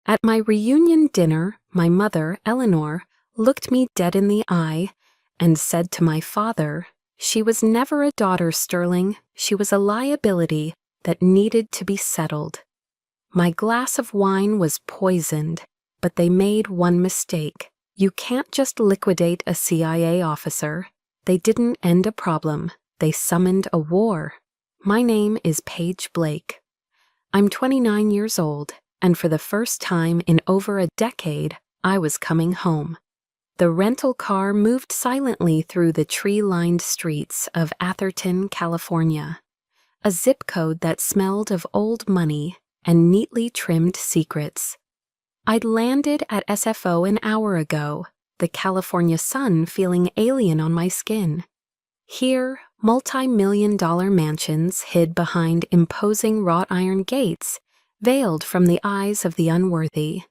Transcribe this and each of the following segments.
At my reunion dinner, my mother, Eleanor, looked me dead in the eye and said to my father, "She was never a daughter, Sterling. She was a liability that needed to be settled." My glass of wine was poisoned, but they made one mistake. You can't just liquidate a CIA officer. They didn't end a problem. They summoned a war. My name is Paige Blake. I'm 29 years old, and for the first time in over a decade, I was coming home. The rental car moved silently through the tree-lined streets of Atherton, California, a zip code that smelled of old money and neatly trimmed secrets. I'd landed at SFO an hour ago, the California sun feeling alien on my skin. Here, multi-million-dollar mansions hid behind imposing wrought iron gates, veiled from the eyes of the unworthy.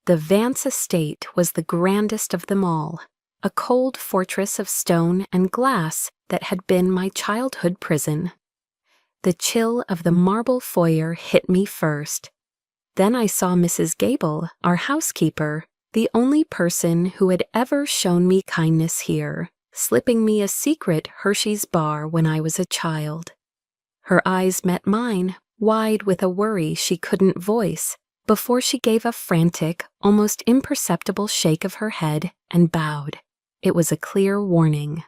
The Vance estate was the grandest of them all, a cold fortress of stone and glass that had been my childhood prison. The chill of the marble foyer hit me first. Then I saw Mrs. Gable, our housekeeper, the only person who had ever shown me kindness here, slipping me a secret Hershey's bar when I was a child. Her eyes met mine, wide with a worry she couldn't voice, before she gave a frantic, almost imperceptible shake of her head and bowed. It was a clear warning.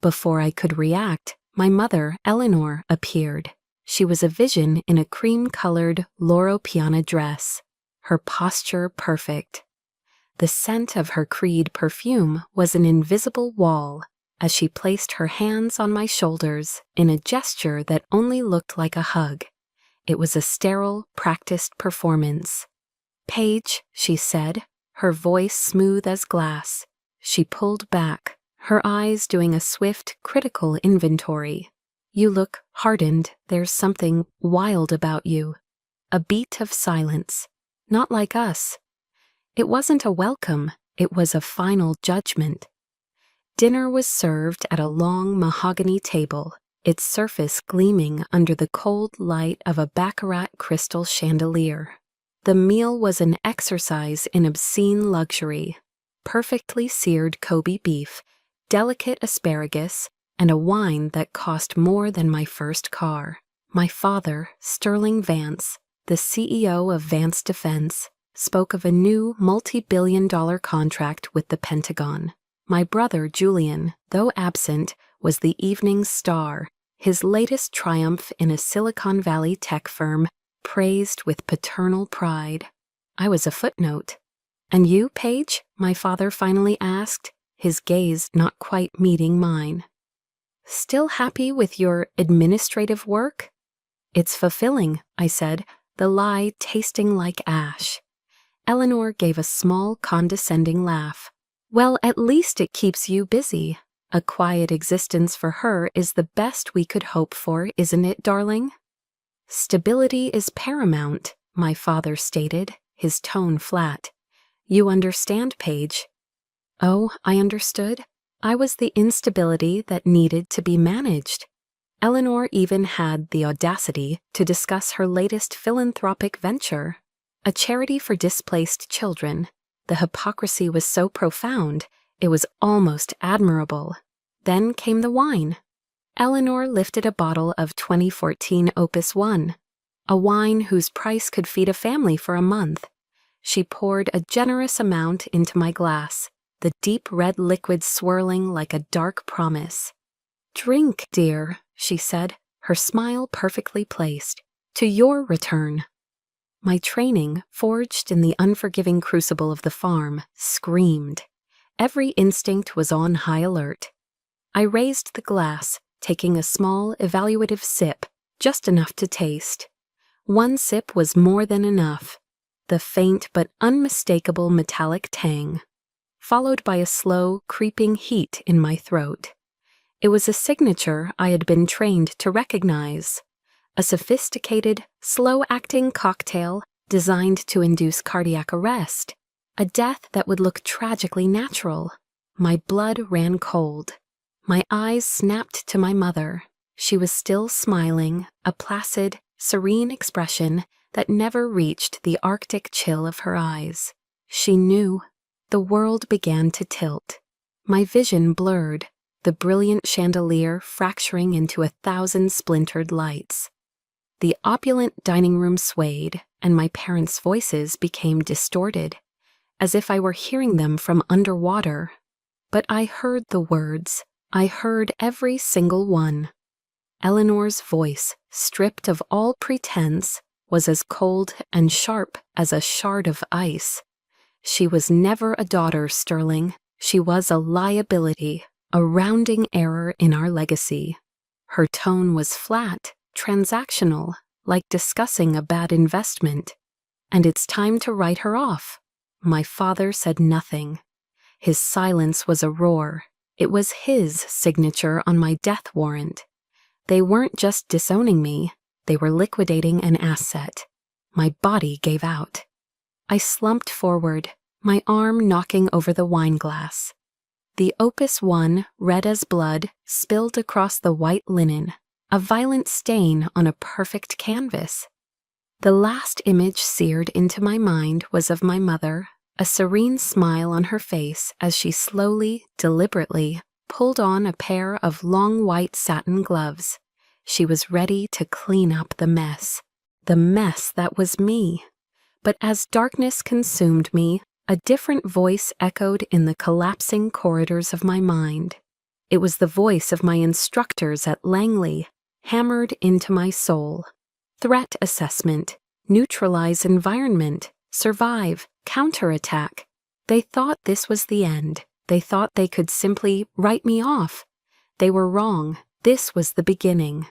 Before I could react, my mother, Eleanor, appeared. She was a vision in a cream-colored Loro Piana dress, her posture perfect. The scent of her Creed perfume was an invisible wall as she placed her hands on my shoulders in a gesture that only looked like a hug. It was a sterile, practiced performance. "Paige," she said, her voice smooth as glass. She pulled back, her eyes doing a swift, critical inventory. "You look hardened. There's something wild about you." A beat of silence. Not like us. It wasn't a welcome, it was a final judgment. Dinner was served at a long mahogany table, its surface gleaming under the cold light of a baccarat crystal chandelier. The meal was an exercise in obscene luxury. Perfectly seared Kobe beef, delicate asparagus, and a wine that cost more than my first car. My father, Sterling Vance, the CEO of Vance Defense, spoke of a new multi-billion-dollar contract with the Pentagon. My brother, Julian, though absent, was the evening's star, his latest triumph in a Silicon Valley tech firm praised with paternal pride. I was a footnote. "And you, Paige?" my father finally asked, his gaze not quite meeting mine. "Still happy with your administrative work?" "It's fulfilling," I said, the lie tasting like ash. Eleanor gave a small, condescending laugh. "Well, at least it keeps you busy. A quiet existence for her is the best we could hope for, isn't it, darling?" "Stability is paramount," my father stated, his tone flat. "You understand, Paige." Oh, I understood. I was the instability that needed to be managed. Eleanor even had the audacity to discuss her latest philanthropic venture, a charity for displaced children. The hypocrisy was so profound, it was almost admirable. Then came the wine. Eleanor lifted a bottle of 2014 Opus One, a wine whose price could feed a family for a month. She poured a generous amount into my glass, the deep red liquid swirling like a dark promise. "Drink, dear," she said, her smile perfectly placed. "To your return." My training, forged in the unforgiving crucible of the farm, screamed. Every instinct was on high alert. I raised the glass, taking a small, evaluative sip, just enough to taste. One sip was more than enough. The faint but unmistakable metallic tang, followed by a slow, creeping heat in my throat. It was a signature I had been trained to recognize. A sophisticated, slow-acting cocktail designed to induce cardiac arrest. A death that would look tragically natural. My blood ran cold. My eyes snapped to my mother. She was still smiling, a placid, serene expression that never reached the Arctic chill of her eyes. She knew. The world began to tilt. My vision blurred, the brilliant chandelier fracturing into 1,000 splintered lights. The opulent dining room swayed, and my parents' voices became distorted, as if I were hearing them from underwater. But I heard the words. I heard every single one. Eleanor's voice, stripped of all pretense, was as cold and sharp as a shard of ice. She was never a daughter, Sterling. She was a liability, a rounding error in our legacy. Her tone was flat, transactional, like discussing a bad investment. And it's time to write her off. My father said nothing. His silence was a roar. It was his signature on my death warrant. They weren't just disowning me, they were liquidating an asset. My body gave out. I slumped forward, my arm knocking over the wine glass. The Opus 1, red as blood, spilled across the white linen, a violent stain on a perfect canvas. The last image seared into my mind was of my mother, a serene smile on her face as she slowly, deliberately, pulled on a pair of long white satin gloves. She was ready to clean up the mess that was me. But as darkness consumed me, a different voice echoed in the collapsing corridors of my mind. It was the voice of my instructors at Langley, hammered into my soul. Threat assessment, neutralize environment, survive, counterattack. They thought this was the end. They thought they could simply write me off. They were wrong. This was the beginning.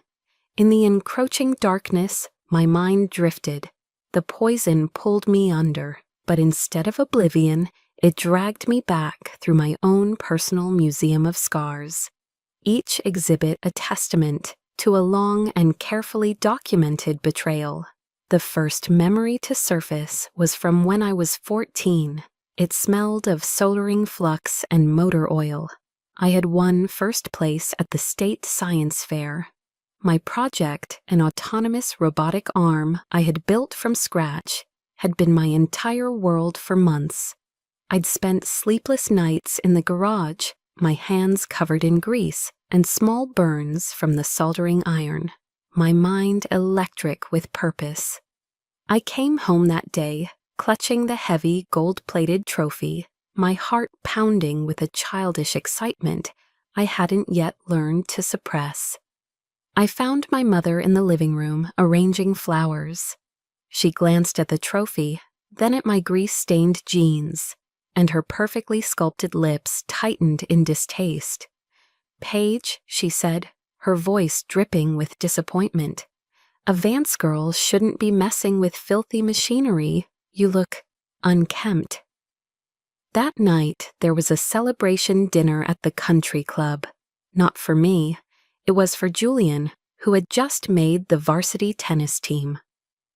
In the encroaching darkness, my mind drifted. The poison pulled me under, but instead of oblivion, it dragged me back through my own personal museum of scars. Each exhibit a testament to a long and carefully documented betrayal. The first memory to surface was from when I was 14. It smelled of soldering flux and motor oil. I had won first place at the state science fair. My project, an autonomous robotic arm I had built from scratch, had been my entire world for months. I'd spent sleepless nights in the garage, my hands covered in grease and small burns from the soldering iron, my mind electric with purpose. I came home that day, clutching the heavy gold-plated trophy, my heart pounding with a childish excitement I hadn't yet learned to suppress. I found my mother in the living room arranging flowers. She glanced at the trophy, then at my grease-stained jeans, and her perfectly sculpted lips tightened in distaste. "Paige," she said, her voice dripping with disappointment, "a Vance girl shouldn't be messing with filthy machinery. You look unkempt." That night, there was a celebration dinner at the country club. Not for me. It was for Julian, who had just made the varsity tennis team.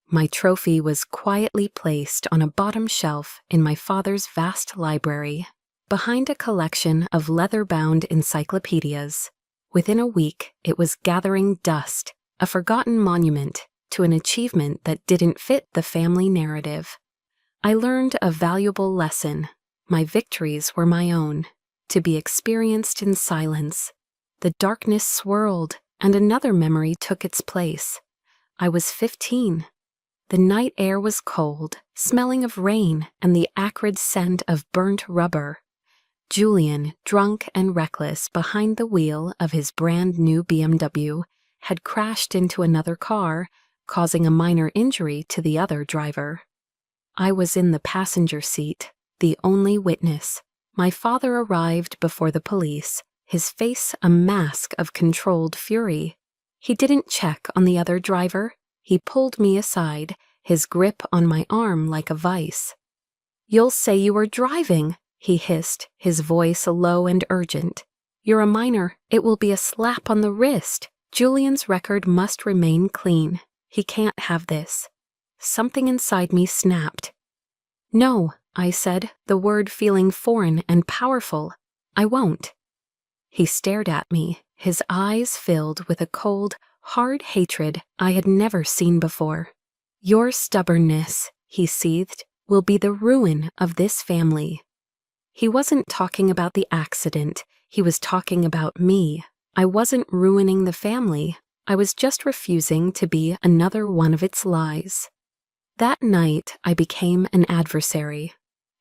My trophy was quietly placed on a bottom shelf in my father's vast library, behind a collection of leather-bound encyclopedias. Within a week, it was gathering dust, a forgotten monument to an achievement that didn't fit the family narrative. I learned a valuable lesson. My victories were my own, to be experienced in silence. The darkness swirled, and another memory took its place. I was 15. The night air was cold, smelling of rain and the acrid scent of burnt rubber. Julian, drunk and reckless behind the wheel of his brand-new BMW, had crashed into another car, causing a minor injury to the other driver. I was in the passenger seat, the only witness. My father arrived before the police, his face a mask of controlled fury. He didn't check on the other driver. He pulled me aside, his grip on my arm like a vice. "You'll say you were driving," he hissed, his voice low and urgent. "You're a minor. It will be a slap on the wrist. Julian's record must remain clean. He can't have this." Something inside me snapped. "No," I said, the word feeling foreign and powerful. "I won't." He stared at me, his eyes filled with a cold, hard hatred I had never seen before. Your stubbornness, he seethed, will be the ruin of this family. He wasn't talking about the accident, he was talking about me. I wasn't ruining the family, I was just refusing to be another one of its lies. That night, I became an adversary.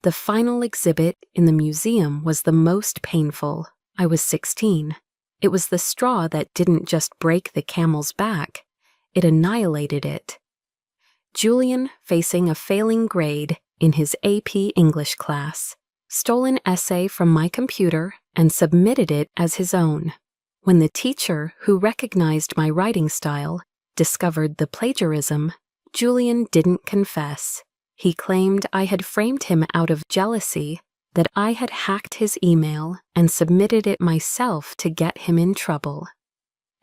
The final exhibit in the museum was the most painful. I was 16. It was the straw that didn't just break the camel's back, it annihilated it. Julian, facing a failing grade in his AP English class, stole an essay from my computer and submitted it as his own. When the teacher, who recognized my writing style, discovered the plagiarism, Julian didn't confess. He claimed I had framed him out of jealousy, that I had hacked his email and submitted it myself to get him in trouble.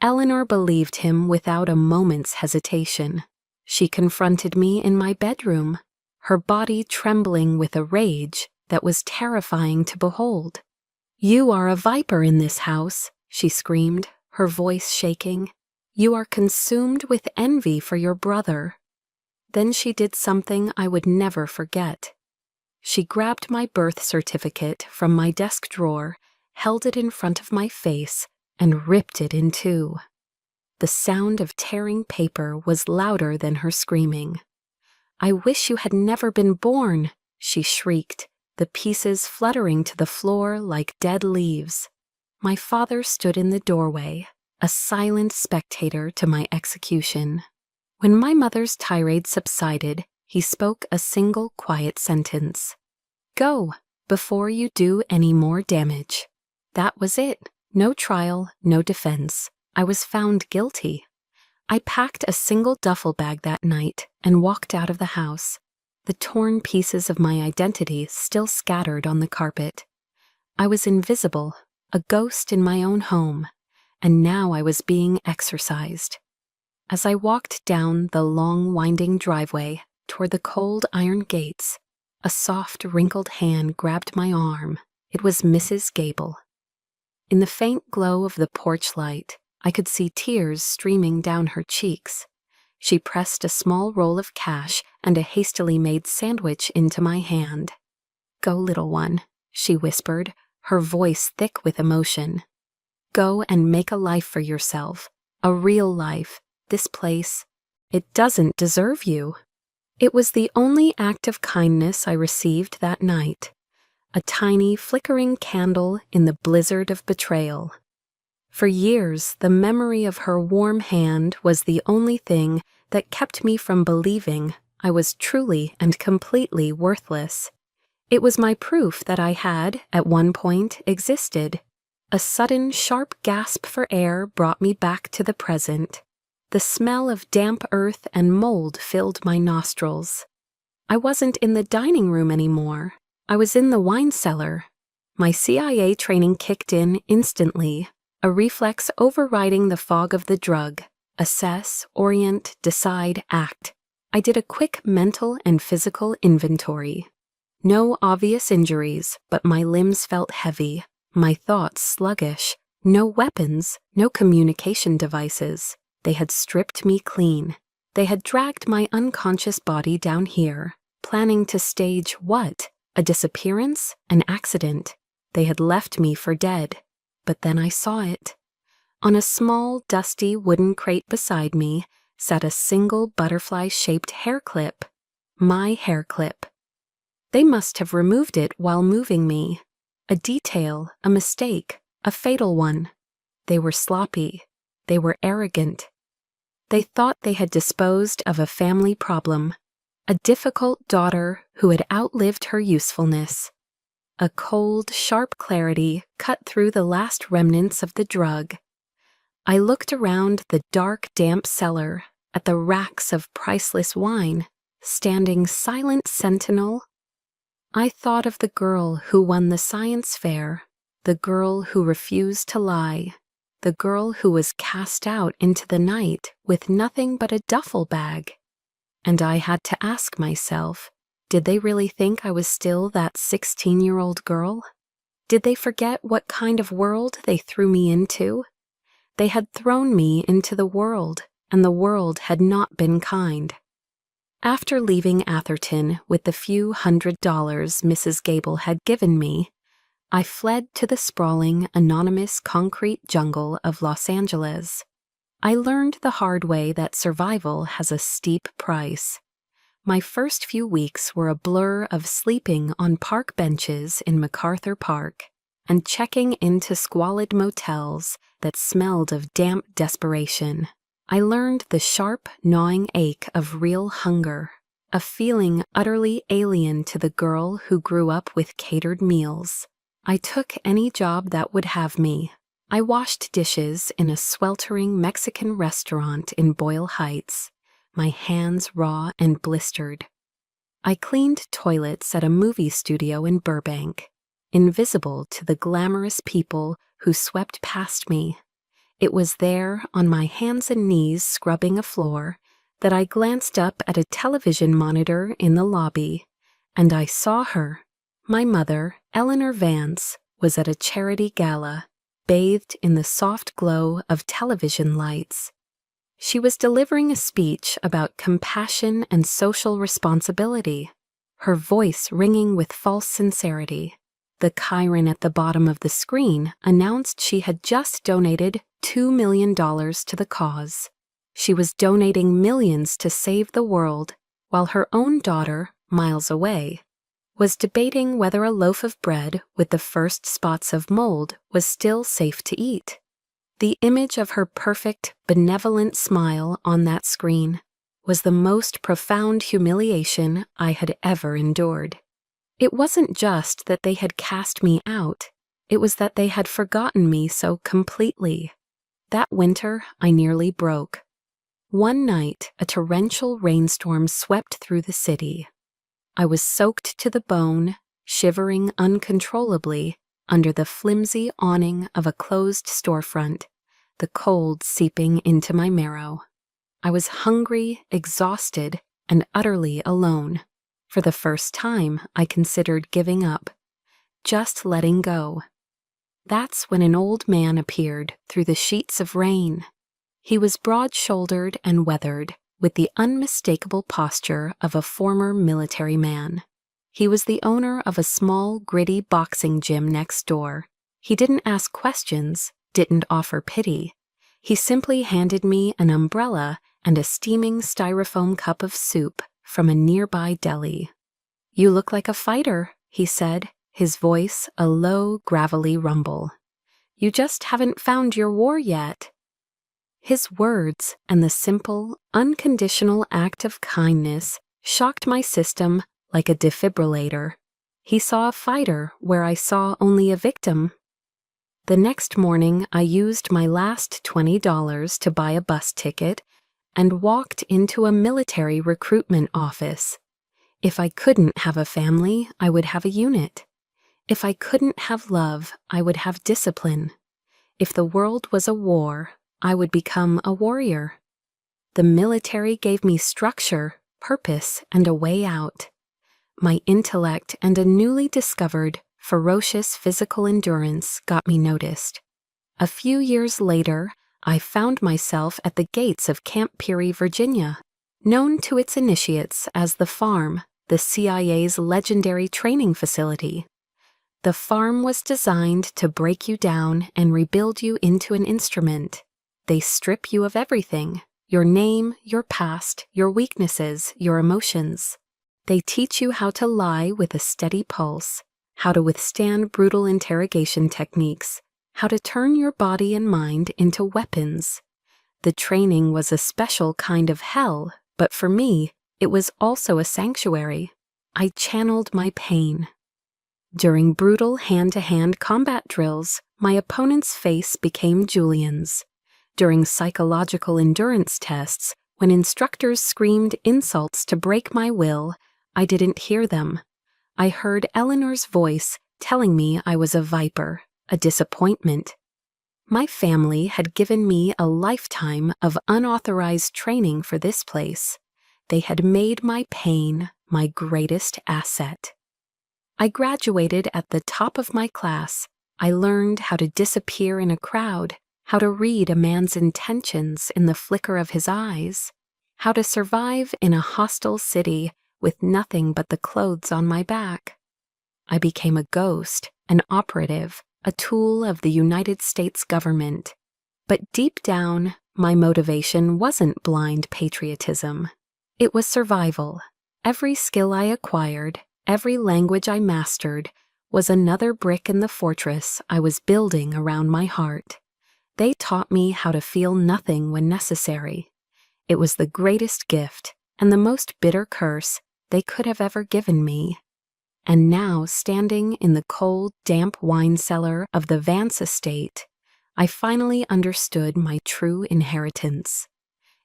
Eleanor believed him without a moment's hesitation. She confronted me in my bedroom, her body trembling with a rage that was terrifying to behold. "You are a viper in this house," she screamed, her voice shaking. "You are consumed with envy for your brother." Then she did something I would never forget. She grabbed my birth certificate from my desk drawer, held it in front of my face, and ripped it in two. The sound of tearing paper was louder than her screaming. "I wish you had never been born," she shrieked, the pieces fluttering to the floor like dead leaves. My father stood in the doorway, a silent spectator to my execution. When my mother's tirade subsided, he spoke a single quiet sentence. "Go, before you do any more damage." That was it. No trial, no defense. I was found guilty. I packed a single duffel bag that night and walked out of the house, the torn pieces of my identity still scattered on the carpet. I was invisible, a ghost in my own home, and now I was being exorcised. As I walked down the long, winding driveway toward the cold iron gates, a soft, wrinkled hand grabbed my arm. It was Mrs. Gable. In the faint glow of the porch light, I could see tears streaming down her cheeks. She pressed a small roll of cash and a hastily made sandwich into my hand. "Go, little one," she whispered, her voice thick with emotion. "Go and make a life for yourself, a real life. This place, it doesn't deserve you." It was the only act of kindness I received that night, a tiny flickering candle in the blizzard of betrayal. For years, the memory of her warm hand was the only thing that kept me from believing I was truly and completely worthless. It was my proof that I had, at one point, existed. A sudden, sharp gasp for air brought me back to the present. The smell of damp earth and mold filled my nostrils. I wasn't in the dining room anymore. I was in the wine cellar. My CIA training kicked in instantly, a reflex overriding the fog of the drug. Assess, orient, decide, act. I did a quick mental and physical inventory. No obvious injuries, but my limbs felt heavy, my thoughts sluggish. No weapons, no communication devices. They had stripped me clean. They had dragged my unconscious body down here, planning to stage what? A disappearance? An accident? They had left me for dead. But then I saw it. On a small, dusty wooden crate beside me sat a single butterfly-shaped hair clip. My hair clip. They must have removed it while moving me. A detail, a mistake, a fatal one. They were sloppy. They were arrogant. They thought they had disposed of a family problem, a difficult daughter who had outlived her usefulness. A cold, sharp clarity cut through the last remnants of the drug. I looked around the dark, damp cellar at the racks of priceless wine, standing silent sentinel. I thought of the girl who won the science fair, the girl who refused to lie, the girl who was cast out into the night with nothing but a duffel bag. And I had to ask myself, did they really think I was still that 16-year-old girl? Did they forget what kind of world they threw me into? They had thrown me into the world, and the world had not been kind. After leaving Atherton with the few $100s Mrs. Gable had given me, I fled to the sprawling, anonymous concrete jungle of Los Angeles. I learned the hard way that survival has a steep price. My first few weeks were a blur of sleeping on park benches in MacArthur Park and checking into squalid motels that smelled of damp desperation. I learned the sharp, gnawing ache of real hunger, a feeling utterly alien to the girl who grew up with catered meals. I took any job that would have me. I washed dishes in a sweltering Mexican restaurant in Boyle Heights, my hands raw and blistered. I cleaned toilets at a movie studio in Burbank, invisible to the glamorous people who swept past me. It was there, on my hands and knees scrubbing a floor, that I glanced up at a television monitor in the lobby, and I saw her. My mother, Eleanor Vance, was at a charity gala, bathed in the soft glow of television lights. She was delivering a speech about compassion and social responsibility, her voice ringing with false sincerity. The Chiron at the bottom of the screen announced she had just donated $2 million to the cause. She was donating millions to save the world, while her own daughter, miles away, was debating whether a loaf of bread with the first spots of mold was still safe to eat. The image of her perfect, benevolent smile on that screen was the most profound humiliation I had ever endured. It wasn't just that they had cast me out, it was that they had forgotten me so completely. That winter, I nearly broke. One night, a torrential rainstorm swept through the city. I was soaked to the bone, shivering uncontrollably under the flimsy awning of a closed storefront, the cold seeping into my marrow. I was hungry, exhausted, and utterly alone. For the first time, I considered giving up, just letting go. That's when an old man appeared through the sheets of rain. He was broad-shouldered and weathered, with the unmistakable posture of a former military man. He was the owner of a small, gritty boxing gym next door. He didn't ask questions, didn't offer pity. He simply handed me an umbrella and a steaming styrofoam cup of soup from a nearby deli. "You look like a fighter," he said, his voice a low, gravelly rumble. "You just haven't found your war yet." His words and the simple, unconditional act of kindness shocked my system like a defibrillator. He saw a fighter where I saw only a victim. The next morning, I used my last $20 to buy a bus ticket and walked into a military recruitment office. If I couldn't have a family, I would have a unit. If I couldn't have love, I would have discipline. If the world was a war, I would become a warrior. The military gave me structure, purpose, and a way out. My intellect and a newly discovered, ferocious physical endurance got me noticed. A few years later, I found myself at the gates of Camp Peary, Virginia, known to its initiates as the Farm, the CIA's legendary training facility. The Farm was designed to break you down and rebuild you into an instrument. They strip you of everything: your name, your past, your weaknesses, your emotions. They teach you how to lie with a steady pulse, how to withstand brutal interrogation techniques, how to turn your body and mind into weapons. The training was a special kind of hell, but for me, it was also a sanctuary. I channeled my pain. During brutal hand-to-hand combat drills, my opponent's face became Julian's. During psychological endurance tests, when instructors screamed insults to break my will, I didn't hear them. I heard Eleanor's voice telling me I was a viper, a disappointment. My family had given me a lifetime of unauthorized training for this place. They had made my pain my greatest asset. I graduated at the top of my class. I learned how to disappear in a crowd, how to read a man's intentions in the flicker of his eyes. how to survive in a hostile city with nothing but the clothes on my back. I became a ghost, an operative, a tool of the United States government. But deep down, my motivation wasn't blind patriotism. It was survival. Every skill I acquired, every language I mastered, was another brick in the fortress I was building around my heart. They taught me how to feel nothing when necessary. It was the greatest gift and the most bitter curse they could have ever given me. And now, standing in the cold, damp wine cellar of the Vance estate, I finally understood my true inheritance.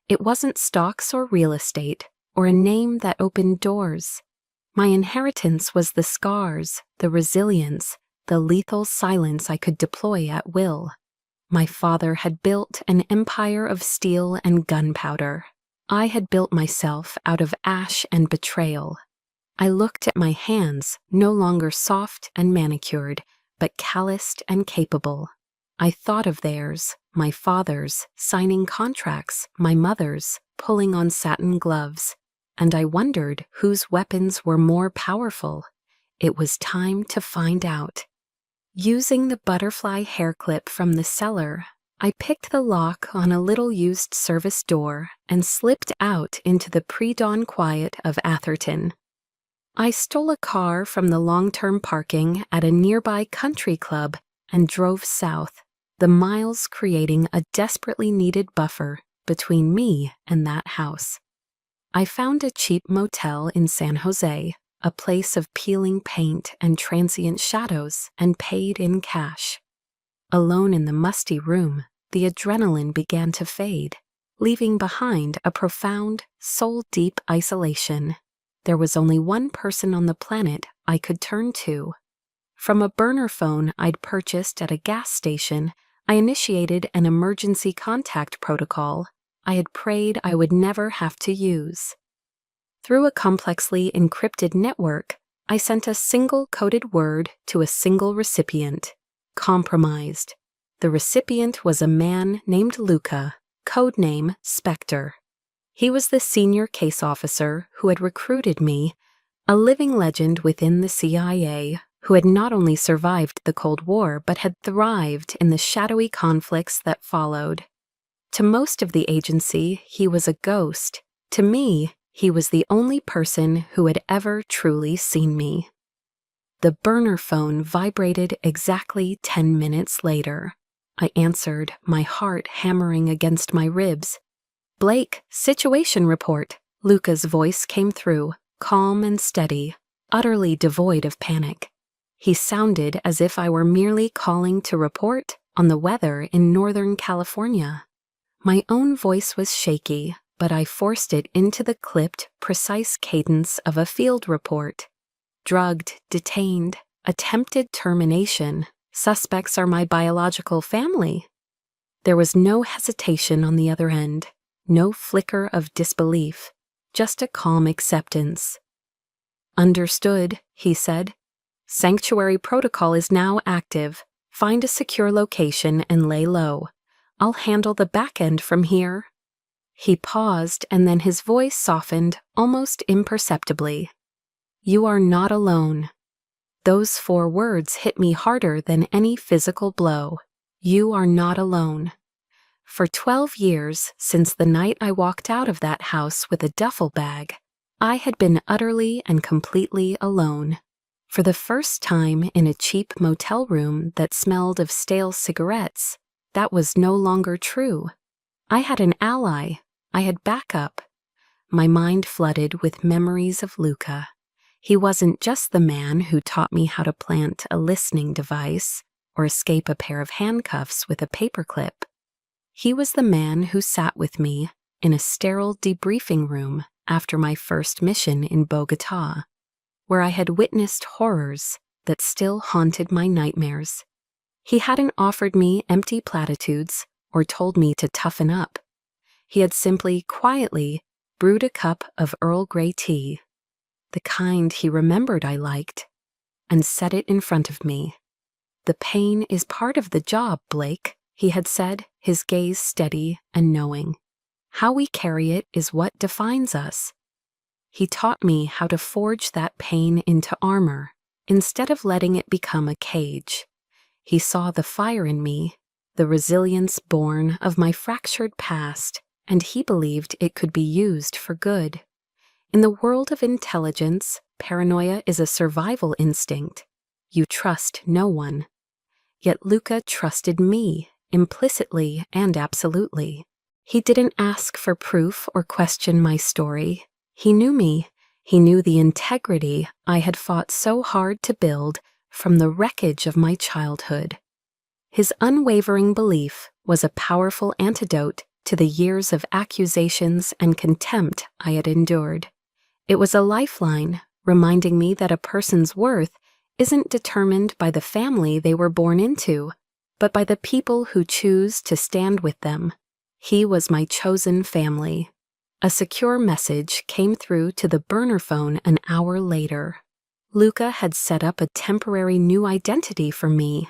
It wasn't stocks or real estate, or a name that opened doors. My inheritance was the scars, the resilience, the lethal silence I could deploy at will. My father had built an empire of steel and gunpowder. I had built myself out of ash and betrayal. I looked at my hands, no longer soft and manicured, but calloused and capable. I thought of theirs, my father's, signing contracts, my mother's, pulling on satin gloves, and I wondered whose weapons were more powerful. It was time to find out. Using the butterfly hair clip from the cellar, I picked the lock on a little used service door and slipped out into the pre-dawn quiet of Atherton. I stole a car from the long-term parking at a nearby country club and drove south, the miles creating a desperately needed buffer between me and that house. I found a cheap motel in San Jose, a place of peeling paint and transient shadows, and paid in cash. Alone in the musty room, the adrenaline began to fade, leaving behind a profound, soul-deep isolation. There was only one person on the planet I could turn to. From a burner phone I'd purchased at a gas station, I initiated an emergency contact protocol I had prayed I would never have to use. Through a complexly encrypted network, I sent a single coded word to a single recipient: compromised. The recipient was a man named Luca, codename Spectre. He was the senior case officer who had recruited me, a living legend within the CIA who had not only survived the Cold War but had thrived in the shadowy conflicts that followed. To most of the agency, he was a ghost. To me, he was the only person who had ever truly seen me. The burner phone vibrated exactly 10 minutes later. I answered, my heart hammering against my ribs. "Blake, situation report." Luca's voice came through, calm and steady, utterly devoid of panic. He sounded as if I were merely calling to report on the weather in Northern California. My own voice was shaky, but I forced it into the clipped, precise cadence of a field report. Drugged, detained, attempted termination. Suspects are my biological family. There was no hesitation on the other end, no flicker of disbelief, just a calm acceptance. "Understood," he said. "Sanctuary protocol is now active. Find a secure location and lay low. I'll handle the back end from here." He paused, and then his voice softened almost imperceptibly. "You are not alone." Those 4 words hit me harder than any physical blow. You are not alone. For 12 years, since the night I walked out of that house with a duffel bag, I had been utterly and completely alone. For the first time in a cheap motel room that smelled of stale cigarettes, that was no longer true. I had an ally. I had backup. My mind flooded with memories of Luca. He wasn't just the man who taught me how to plant a listening device or escape a pair of handcuffs with a paperclip. He was the man who sat with me in a sterile debriefing room after my first mission in Bogota, where I had witnessed horrors that still haunted my nightmares. He hadn't offered me empty platitudes or told me to toughen up. He had simply, quietly, brewed a cup of Earl Grey tea, the kind he remembered I liked, and set it in front of me. "The pain is part of the job, Blake," he had said, his gaze steady and knowing. How we carry it is what defines us. He taught me how to forge that pain into armor, instead of letting it become a cage. He saw the fire in me, the resilience born of my fractured past, and he believed it could be used for good. In the world of intelligence, paranoia is a survival instinct. You trust no one. Yet Luca trusted me, implicitly and absolutely. He didn't ask for proof or question my story. He knew me. He knew the integrity I had fought so hard to build from the wreckage of my childhood. His unwavering belief was a powerful antidote to the years of accusations and contempt I had endured. It was a lifeline, reminding me that a person's worth isn't determined by the family they were born into, but by the people who choose to stand with them. He was my chosen family. A secure message came through to the burner phone an hour later. Luca had set up a temporary new identity for me,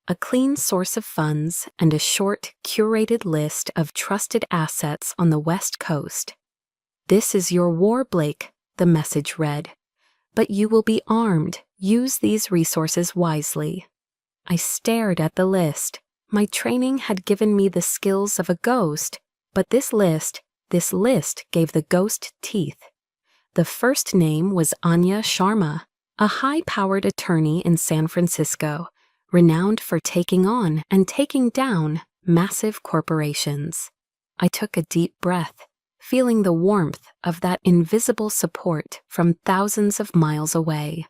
a clean source of funds and a short, curated list of trusted assets on the West Coast. "This is your war, Blake," the message read. "But you will be armed. Use these resources wisely." I stared at the list. My training had given me the skills of a ghost, but this list gave the ghost teeth. The first name was Anya Sharma, a high-powered attorney in San Francisco, renowned for taking on and taking down massive corporations. I took a deep breath, feeling the warmth of that invisible support from thousands of miles away.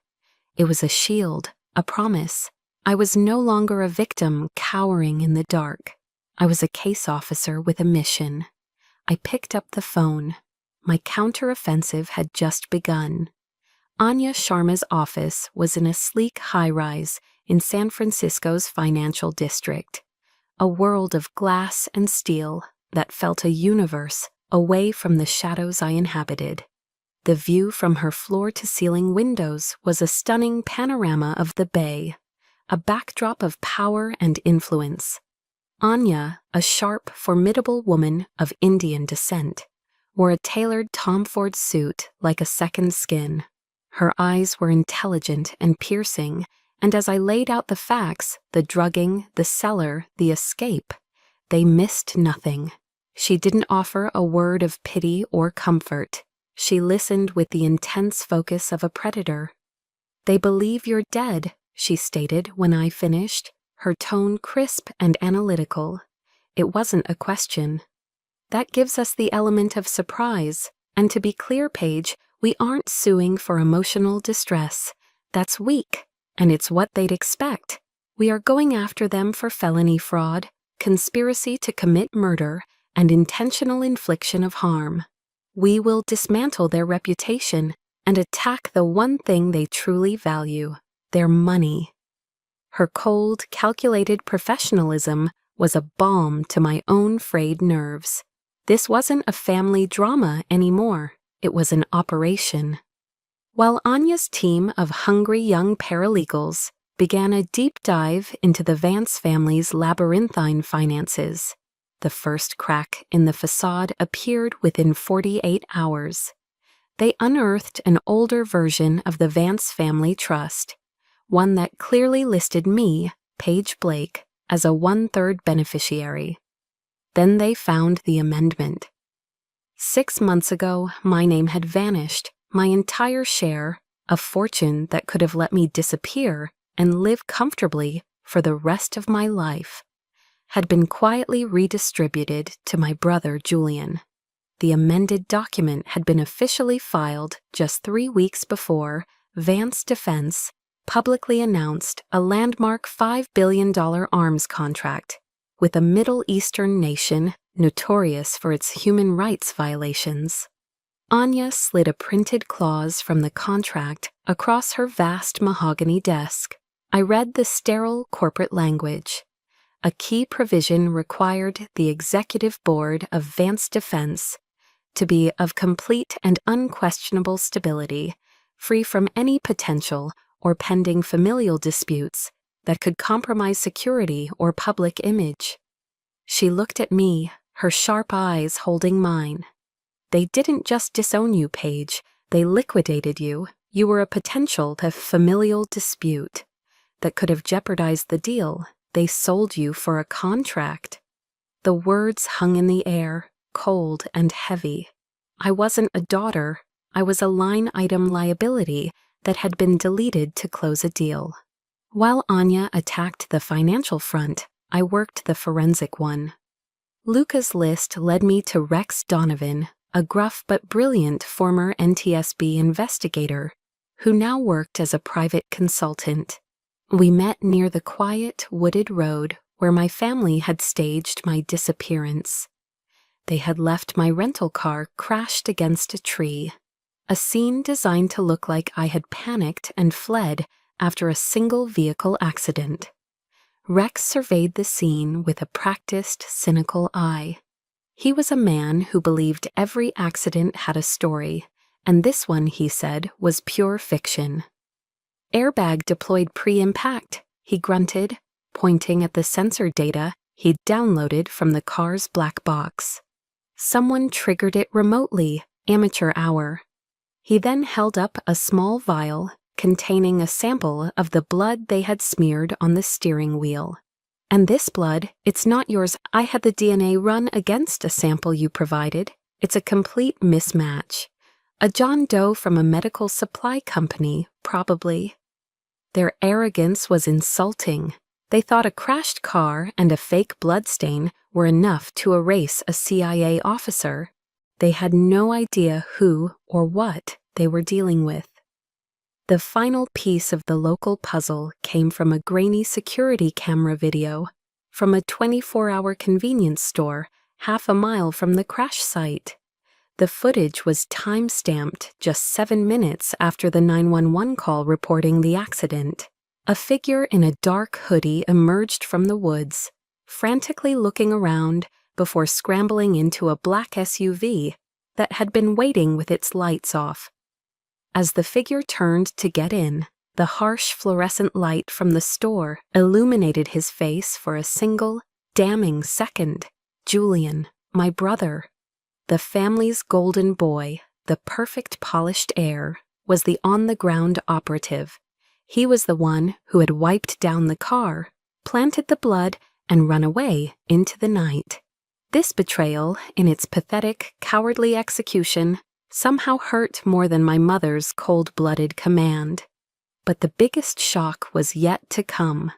It was a shield, a promise. I was no longer a victim cowering in the dark. I was a case officer with a mission. I picked up the phone. My counteroffensive had just begun. Anya Sharma's office was in a sleek high-rise in San Francisco's financial district, a world of glass and steel that felt a universe away from the shadows I inhabited. The view from her floor-to-ceiling windows was a stunning panorama of the bay, a backdrop of power and influence. Anya, a sharp, formidable woman of Indian descent, wore a tailored Tom Ford suit like a second skin. Her eyes were intelligent and piercing, and as I laid out the facts, the drugging, the cellar, the escape, they missed nothing. She didn't offer a word of pity or comfort. She listened with the intense focus of a predator. "They believe you're dead," she stated when I finished, her tone crisp and analytical. It wasn't a question. That gives us the element of surprise. And to be clear, Paige, we aren't suing for emotional distress. That's weak, and it's what they'd expect. We are going after them for felony fraud, conspiracy to commit murder, and intentional infliction of harm. We will dismantle their reputation and attack the one thing they truly value, their money. Her cold, calculated professionalism was a balm to my own frayed nerves. This wasn't a family drama anymore. It was an operation. While Anya's team of hungry young paralegals began a deep dive into the Vance family's labyrinthine finances, the first crack in the facade appeared within 48 hours. They unearthed an older version of the Vance family trust, one that clearly listed me, Paige Blake, as a 1/3 beneficiary. Then they found the amendment. 6 months ago, my name had vanished, my entire share, a fortune that could have let me disappear and live comfortably for the rest of my life, had been quietly redistributed to my brother Julian. The amended document had been officially filed just 3 weeks before Vance Defense publicly announced a landmark $5 billion arms contract with a Middle Eastern nation notorious for its human rights violations. Anya slid a printed clause from the contract across her vast mahogany desk. I read the sterile corporate language. A key provision required the executive board of Vance Defense to be of complete and unquestionable stability, free from any potential or pending familial disputes that could compromise security or public image. She looked at me, her sharp eyes holding mine. "They didn't just disown you, Paige. They liquidated you. You were a potential to familial dispute that could have jeopardized the deal. They sold you for a contract." The words hung in the air, cold and heavy. I wasn't a daughter. I was a line-item liability that had been deleted to close a deal. While Anya attacked the financial front, I worked the forensic one. Luca's list led me to Rex Donovan, a gruff but brilliant former NTSB investigator who now worked as a private consultant. We met near the quiet, wooded road where my family had staged my disappearance. They had left my rental car crashed against a tree, a scene designed to look like I had panicked and fled after a single vehicle accident. Rex surveyed the scene with a practiced, cynical eye. He was a man who believed every accident had a story, and this one, he said, was pure fiction. "Airbag deployed pre-impact," he grunted, pointing at the sensor data he'd downloaded from the car's black box. "Someone triggered it remotely, amateur hour." He then held up a small vial containing a sample of the blood they had smeared on the steering wheel. "And this blood, it's not yours. I had the DNA run against a sample you provided. It's a complete mismatch. A John Doe from a medical supply company, probably." Their arrogance was insulting. They thought a crashed car and a fake bloodstain were enough to erase a CIA officer. They had no idea who or what they were dealing with. The final piece of the local puzzle came from a grainy security camera video from a 24-hour convenience store half a mile from the crash site. The footage was time-stamped just 7 minutes after the 911 call reporting the accident. A figure in a dark hoodie emerged from the woods, frantically looking around before scrambling into a black SUV that had been waiting with its lights off. As the figure turned to get in, the harsh fluorescent light from the store illuminated his face for a single, damning second. Julian, my brother. The family's golden boy, the perfect polished heir, was the on-the-ground operative. He was the one who had wiped down the car, planted the blood, and run away into the night. This betrayal, in its pathetic, cowardly execution, somehow hurt more than my mother's cold-blooded command. But the biggest shock was yet to come.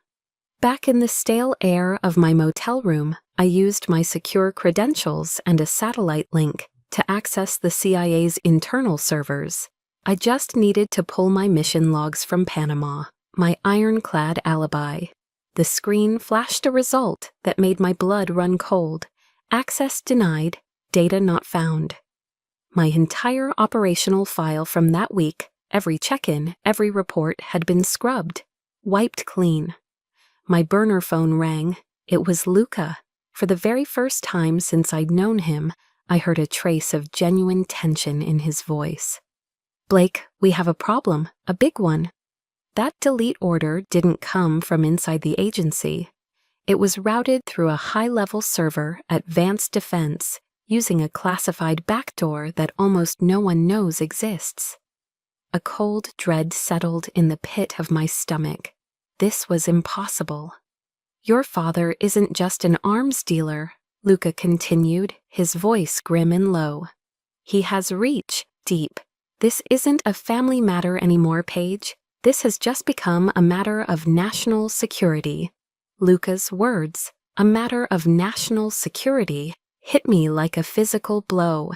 Back in the stale air of my motel room, I used my secure credentials and a satellite link to access the CIA's internal servers. I just needed to pull my mission logs from Panama, my ironclad alibi. The screen flashed a result that made my blood run cold. Access denied, data not found. My entire operational file from that week, every check-in, every report had been scrubbed, wiped clean. My burner phone rang. It was Luca. For the very first time since I'd known him, I heard a trace of genuine tension in his voice. "Blake, we have a problem, a big one." That delete order didn't come from inside the agency. It was routed through a high-level server at Vance Defense using a classified backdoor that almost no one knows exists. A cold dread settled in the pit of my stomach. This was impossible. "Your father isn't just an arms dealer," Luca continued, his voice grim and low. "He has reach, deep. This isn't a family matter anymore, Paige. This has just become a matter of national security." Luca's words, "a matter of national security," hit me like a physical blow.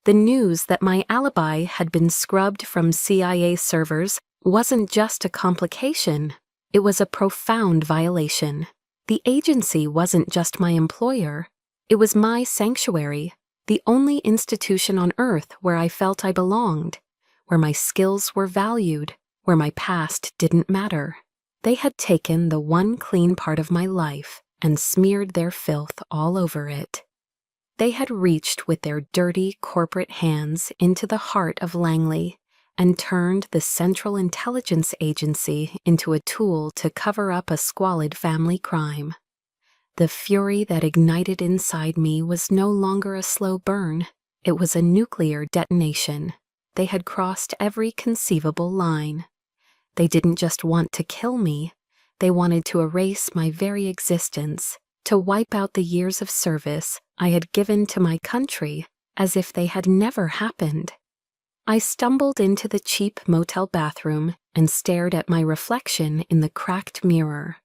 The news that my alibi had been scrubbed from CIA servers wasn't just a complication. It was a profound violation. The agency wasn't just my employer. It was my sanctuary, the only institution on Earth where I felt I belonged, where my skills were valued, where my past didn't matter. They had taken the one clean part of my life and smeared their filth all over it. They had reached with their dirty corporate hands into the heart of Langley and turned the Central Intelligence Agency into a tool to cover up a squalid family crime. The fury that ignited inside me was no longer a slow burn. It was a nuclear detonation. They had crossed every conceivable line. They didn't just want to kill me. They wanted to erase my very existence, to wipe out the years of service I had given to my country as if they had never happened. I stumbled into the cheap motel bathroom and stared at my reflection in the cracked mirror.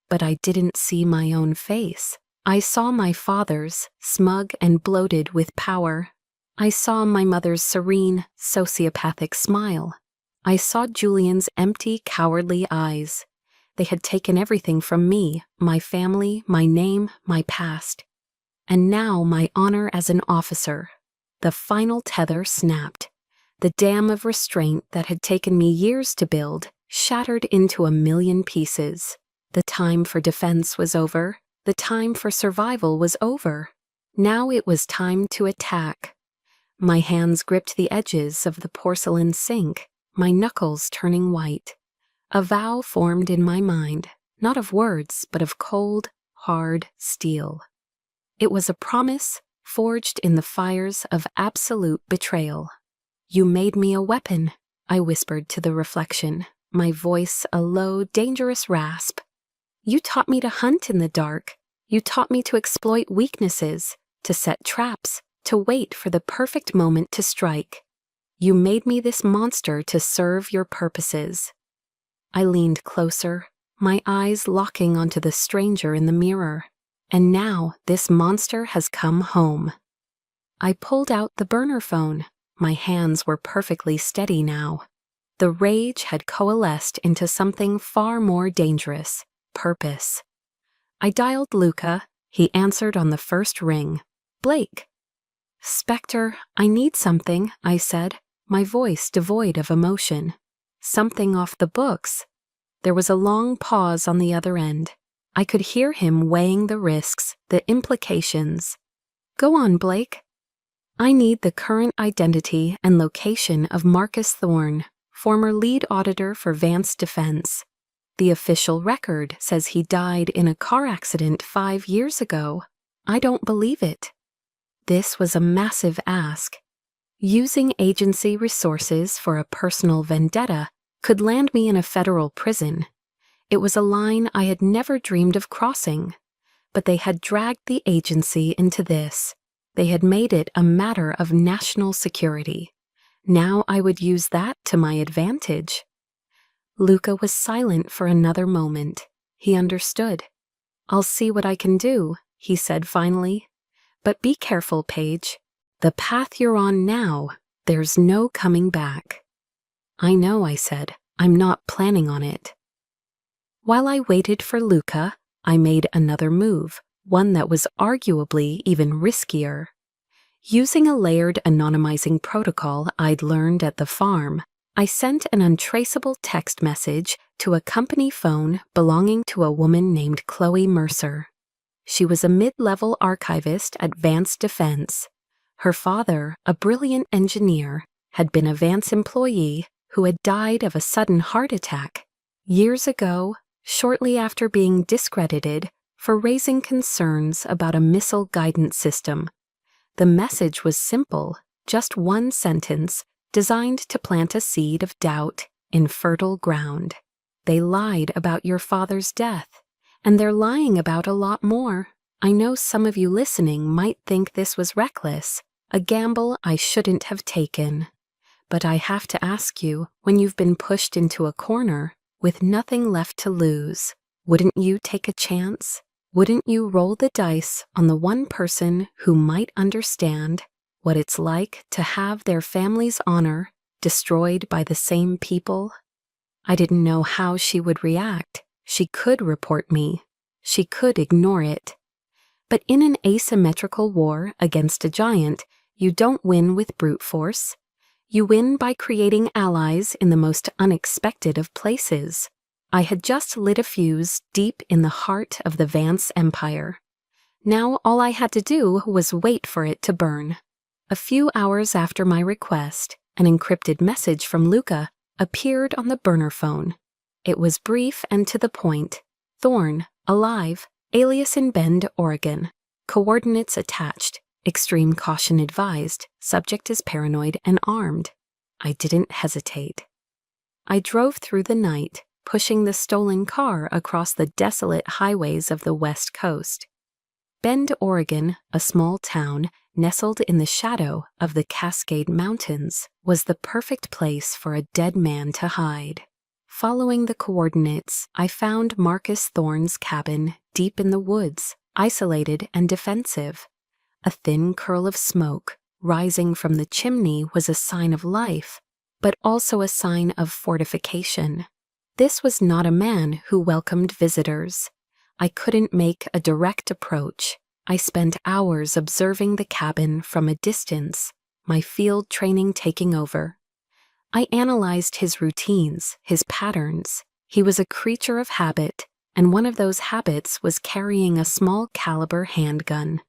But I didn't see my own face. I saw my father's, smug and bloated with power. I saw my mother's serene, sociopathic smile. I saw Julian's empty, cowardly eyes. They had taken everything from me, my family, my name, my past. And now my honor as an officer. The final tether snapped. The dam of restraint that had taken me years to build shattered into a million pieces. The time for defense was over. The time for survival was over. Now it was time to attack. My hands gripped the edges of the porcelain sink, my knuckles turning white. A vow formed in my mind, not of words, but of cold, hard steel. It was a promise forged in the fires of absolute betrayal. "You made me a weapon," I whispered to the reflection, my voice a low, dangerous rasp. "You taught me to hunt in the dark. You taught me to exploit weaknesses, to set traps, to wait for the perfect moment to strike. You made me this monster to serve your purposes." I leaned closer, my eyes locking onto the stranger in the mirror. And now this monster has come home. I pulled out the burner phone. My hands were perfectly steady now. The rage had coalesced into something far more dangerous: purpose. I dialed Luca. He answered on the first ring. "Blake." "Spectre, I need something," I said, my voice devoid of emotion. "Something off the books." There was a long pause on the other end. I could hear him weighing the risks, the implications. "Go on, Blake." "I need the current identity and location of Marcus Thorne, former lead auditor for Vance Defense. The official record says he died in a car accident 5 years ago. I don't believe it." This was a massive ask. Using agency resources for a personal vendetta could land me in a federal prison. It was a line I had never dreamed of crossing. But they had dragged the agency into this. They had made it a matter of national security. Now I would use that to my advantage. Luca was silent for another moment. He understood. "I'll see what I can do," he said finally. "But be careful, Paige. The path you're on now, there's no coming back." "I know," I said. "I'm not planning on it." While I waited for Luca, I made another move, one that was arguably even riskier. Using a layered anonymizing protocol I'd learned at the farm, I sent an untraceable text message to a company phone belonging to a woman named Chloe Mercer. She was a mid-level archivist at Vance Defense. Her father, a brilliant engineer, had been a Vance employee who had died of a sudden heart attack years ago, shortly after being discredited for raising concerns about a missile guidance system. The message was simple, just one sentence designed to plant a seed of doubt in fertile ground. "They lied about your father's death, and they're lying about a lot more. I know some of you listening might think this was reckless, a gamble I shouldn't have taken. But I have to ask you, when you've been pushed into a corner with nothing left to lose, wouldn't you take a chance? Wouldn't you roll the dice on the one person who might understand what it's like to have their family's honor destroyed by the same people?" I didn't know how she would react. She could report me. She could ignore it. But in an asymmetrical war against a giant, you don't win with brute force. You win by creating allies in the most unexpected of places. I had just lit a fuse deep in the heart of the Vance Empire. Now all I had to do was wait for it to burn. A few hours after my request, an encrypted message from Luca appeared on the burner phone. It was brief and to the point. "Thorne, alive. Alias in Bend, Oregon. Coordinates attached. Extreme caution advised. Subject is paranoid and armed. I didn't hesitate. I drove through the night, pushing the stolen car across the desolate highways of the West Coast. Bend, Oregon, a small town nestled in the shadow of the Cascade Mountains, was the perfect place for a dead man to hide. Following the coordinates, I found Marcus Thorne's cabin deep in the woods, isolated and defensive. A thin curl of smoke rising from the chimney was a sign of life, but also a sign of fortification. This was not a man who welcomed visitors. I couldn't make a direct approach. I spent hours observing the cabin from a distance, my field training taking over. I analyzed his routines, his patterns. He was a creature of habit, and one of those habits was carrying a small caliber handgun,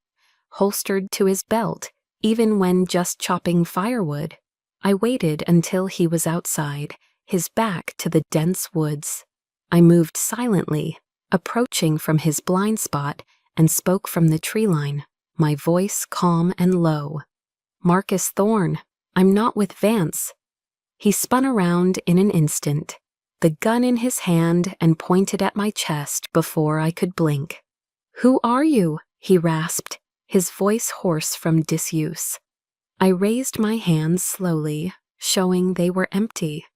holstered to his belt, even when just chopping firewood. I waited until he was outside, his back to the dense woods. I moved silently, approaching from his blind spot, and spoke from the tree line, my voice calm and low. "Marcus Thorne, I'm not with Vance." He spun around in an instant, the gun in his hand, and pointed at my chest before I could blink. "Who are you?" he rasped, his voice hoarse from disuse. I raised my hands slowly, showing they were empty.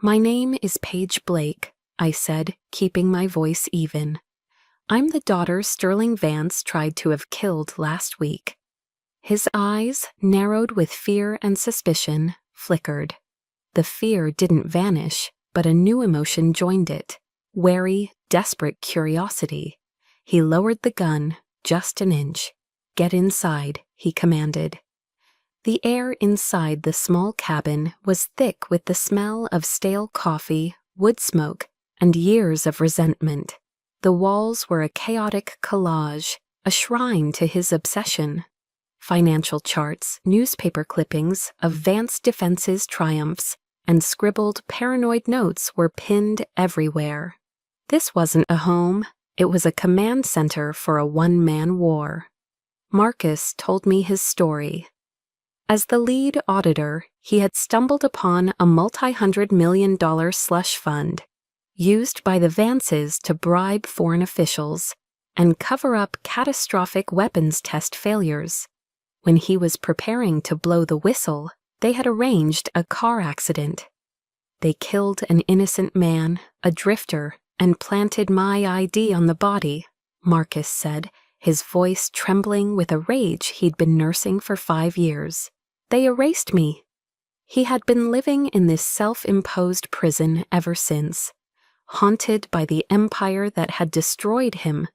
"My name is Paige Blake," I said, keeping my voice even. "I'm the daughter Sterling Vance tried to have killed last week." His eyes, narrowed with fear and suspicion, flickered. The fear didn't vanish, but a new emotion joined it, wary, desperate curiosity. He lowered the gun just an inch. "Get inside," he commanded. The air inside the small cabin was thick with the smell of stale coffee, wood smoke, and years of resentment. The walls were a chaotic collage, a shrine to his obsession. Financial charts, newspaper clippings of Vance Defense's triumphs, and scribbled paranoid notes were pinned everywhere. This wasn't a home, it was a command center for a one-man war. Marcus told me his story. As the lead auditor, he had stumbled upon a multi-hundred-million-dollar slush fund, used by the Vances to bribe foreign officials and cover up catastrophic weapons test failures. When he was preparing to blow the whistle, they had arranged a car accident. They killed an innocent man, a drifter, and planted my ID on the body, Marcus said, his voice trembling with a rage he'd been nursing for 5 years. They erased me. He had been living in this self-imposed prison ever since, haunted by the empire that had destroyed him.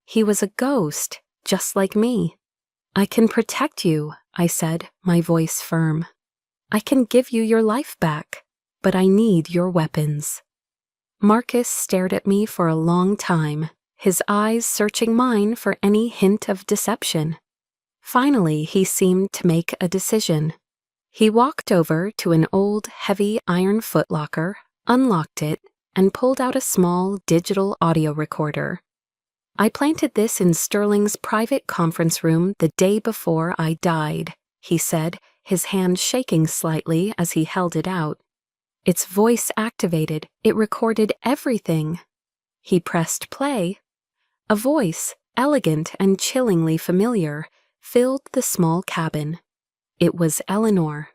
He was a ghost, just like me. "I can protect you," I said, my voice firm. "I can give you your life back, but I need your weapons." Marcus stared at me for a long time, his eyes searching mine for any hint of deception. Finally, he seemed to make a decision. He walked over to an old, heavy iron footlocker, unlocked it, and pulled out a small digital audio recorder. "I planted this in Sterling's private conference room the day before I died," he said, his hand shaking slightly as he held it out. "It's voice activated. It recorded everything." He pressed play. A voice, elegant and chillingly familiar, filled the small cabin. It was Eleanor.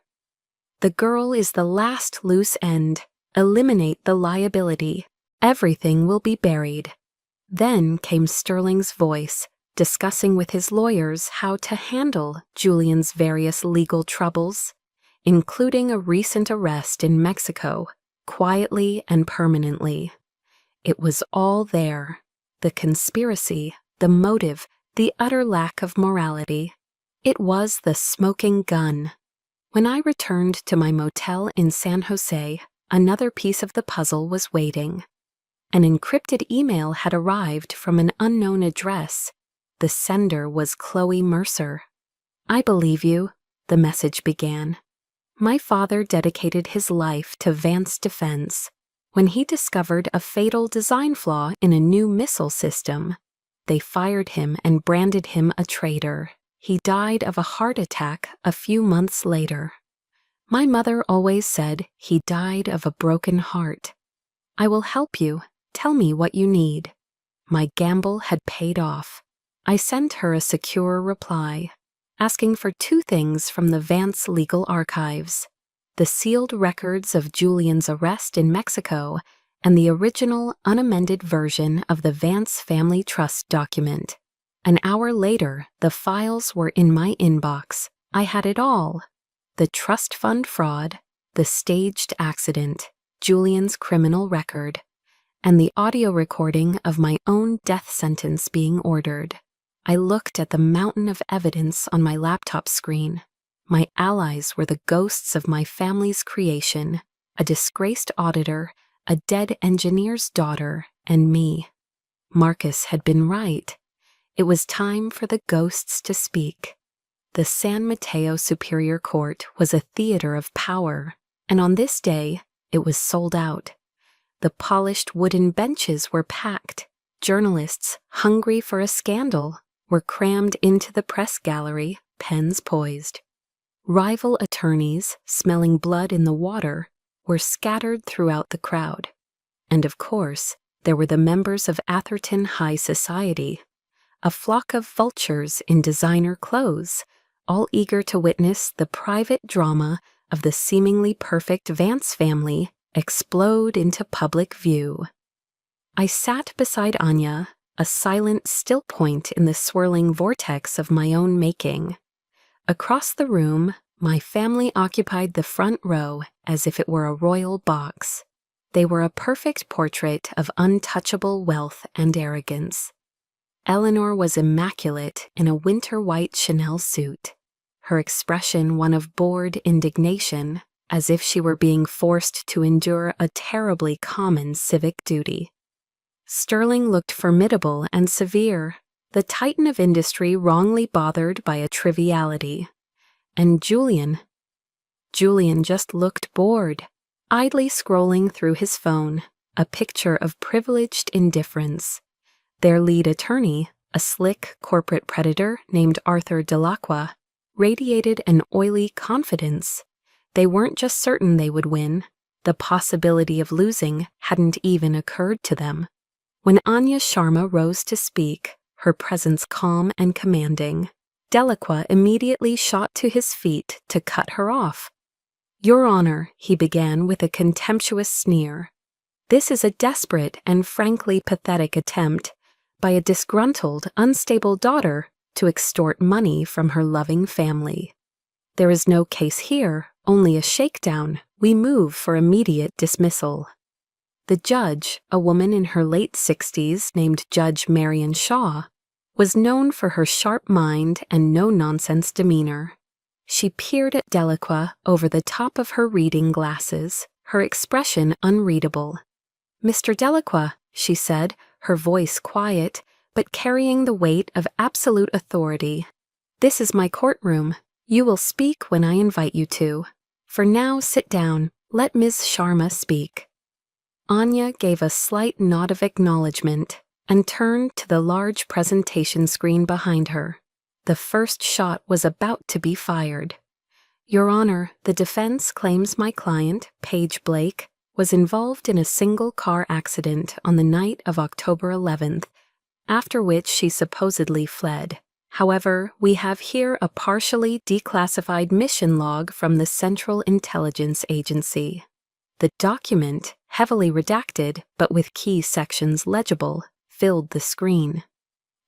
"The girl is the last loose end. Eliminate the liability. Everything will be buried." Then came Sterling's voice, discussing with his lawyers how to handle Julian's various legal troubles, including a recent arrest in Mexico, quietly and permanently. It was all there. The conspiracy, the motive, the utter lack of morality. It was the smoking gun. When I returned to my motel in San Jose, another piece of the puzzle was waiting. An encrypted email had arrived from an unknown address. The sender was Chloe Mercer. "I believe you," the message began. "My father dedicated his life to Vance Defense. When he discovered a fatal design flaw in a new missile system, They fired him and branded him a traitor. He died of a heart attack a few months later. My mother always said he died of a broken heart. I will help you. Tell me what you need. My gamble had paid off. I sent her a secure reply, asking for two things from the Vance legal archives: the sealed records of Julian's arrest in Mexico and the original unamended version of the Vance family trust document. An hour later, the files were in my inbox. I had it all: the trust fund fraud, the staged accident, Julian's criminal record, and the audio recording of my own death sentence being ordered. I looked at the mountain of evidence on my laptop screen. My allies were the ghosts of my family's creation: a disgraced auditor, a dead engineer's daughter, and me. Marcus had been right. It was time for the ghosts to speak. The San Mateo Superior Court was a theater of power, and on this day, it was sold out. The polished wooden benches were packed. Journalists, hungry for a scandal, were crammed into the press gallery, pens poised. Rival attorneys, smelling blood in the water, were scattered throughout the crowd. And of course, there were the members of Atherton High Society, a flock of vultures in designer clothes, all eager to witness the private drama of the seemingly perfect Vance family explode into public view. I sat beside Anya, a silent still point in the swirling vortex of my own making. Across the room, my family occupied the front row as if it were a royal box. They were a perfect portrait of untouchable wealth and arrogance. Eleanor was immaculate in a winter white Chanel suit, her expression one of bored indignation, as if she were being forced to endure a terribly common civic duty. Sterling looked formidable and severe, the titan of industry wrongly bothered by a triviality. And Julian just looked bored, idly scrolling through his phone, a picture of privileged indifference. Their lead attorney, a slick corporate predator named Arthur Delacroix, radiated an oily confidence. They weren't just certain they would win. The possibility of losing hadn't even occurred to them. When Anya Sharma rose to speak, her presence calm and commanding, Delacroix immediately shot to his feet to cut her off. "Your Honor," he began with a contemptuous sneer, "this is a desperate and frankly pathetic attempt by a disgruntled, unstable daughter to extort money from her loving family. There is no case here, only a shakedown. We move for immediate dismissal." The judge, a woman in her late 60s named Judge Marion Shaw, was known for her sharp mind and no-nonsense demeanor. She peered at Delacroix over the top of her reading glasses, her expression unreadable. "Mr. Delacroix," she said, her voice quiet, but carrying the weight of absolute authority, "this is my courtroom. You will speak when I invite you to. For now, sit down. Let Ms. Sharma speak." Anya gave a slight nod of acknowledgement and turned to the large presentation screen behind her. The first shot was about to be fired. "Your Honor, the defense claims my client, Paige Blake, was involved in a single car accident on the night of October 11th, after which she supposedly fled. However, we have here a partially declassified mission log from the Central Intelligence Agency. The document, heavily redacted but with key sections legible, filled the screen.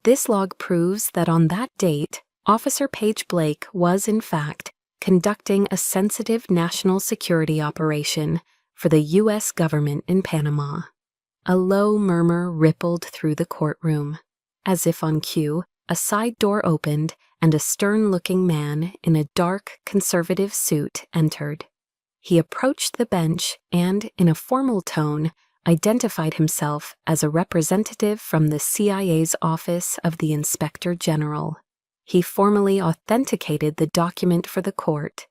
This log proves that on that date, Officer Paige Blake was, in fact, conducting a sensitive national security operation for the U.S. government in Panama. A low murmur rippled through the courtroom. As if on cue, a side door opened and a stern-looking man in a dark, conservative suit entered. He approached the bench and, in a formal tone, identified himself as a representative from the CIA's Office of the Inspector General. He formally authenticated the document for the court.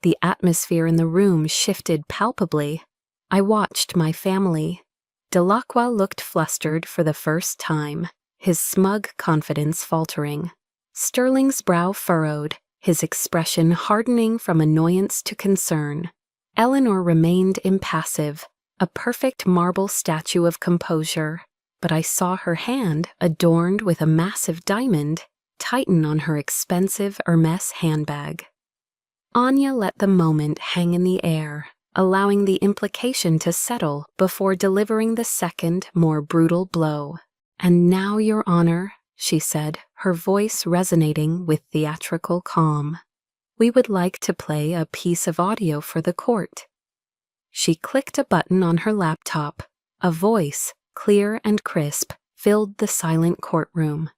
The atmosphere in the room shifted palpably. I watched my family. Delacroix looked flustered for the first time. his smug confidence faltering. Sterling's brow furrowed, his expression hardening from annoyance to concern. Eleanor remained impassive, a perfect marble statue of composure, but I saw her hand, adorned with a massive diamond, tighten on her expensive Hermes handbag. Anya let the moment hang in the air, allowing the implication to settle before delivering the second, more brutal blow. "And now, Your Honor," she said, her voice resonating with theatrical calm, "we would like to play a piece of audio for the court." She clicked a button on her laptop. A voice, clear and crisp, filled the silent courtroom.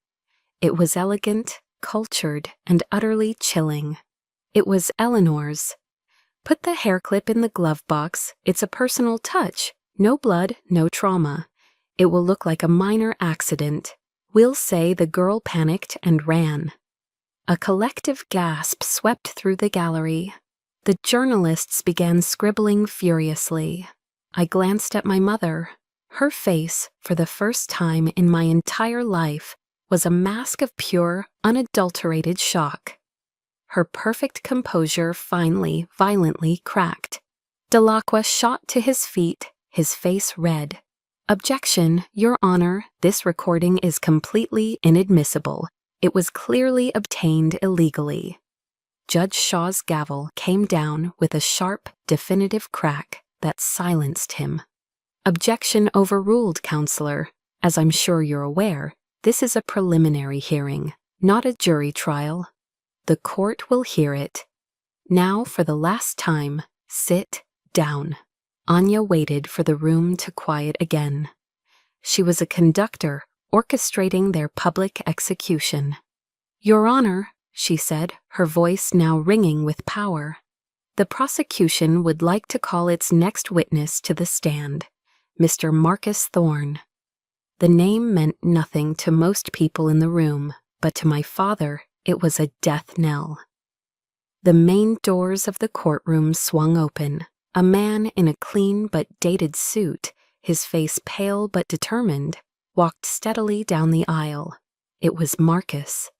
It was elegant, cultured, and utterly chilling. It was Eleanor's. "Put the hair clip in the glove box. It's a personal touch. No blood, no trauma. It will look like a minor accident. We'll say the girl panicked and ran." A collective gasp swept through the gallery. The journalists began scribbling furiously. I glanced at my mother. Her face, for the first time in my entire life, was a mask of pure, unadulterated shock. Her perfect composure finally, violently cracked. Delacqua shot to his feet, his face red. "Objection, Your Honor, this recording is completely inadmissible. It was clearly obtained illegally." Judge Shaw's gavel came down with a sharp, definitive crack that silenced him. "Objection overruled, Counselor. As I'm sure you're aware, this is a preliminary hearing, not a jury trial. The court will hear it. Now, for the last time, sit down." Anya waited for the room to quiet again. She was a conductor orchestrating their public execution. "Your Honor," she said, her voice now ringing with power, "the prosecution would like to call its next witness to the stand, Mr. Marcus Thorne." The name meant nothing to most people in the room, but to my father it was a death knell. The main doors of the courtroom swung open. A man in a clean but dated suit, his face pale but determined, walked steadily down the aisle. It was Marcus.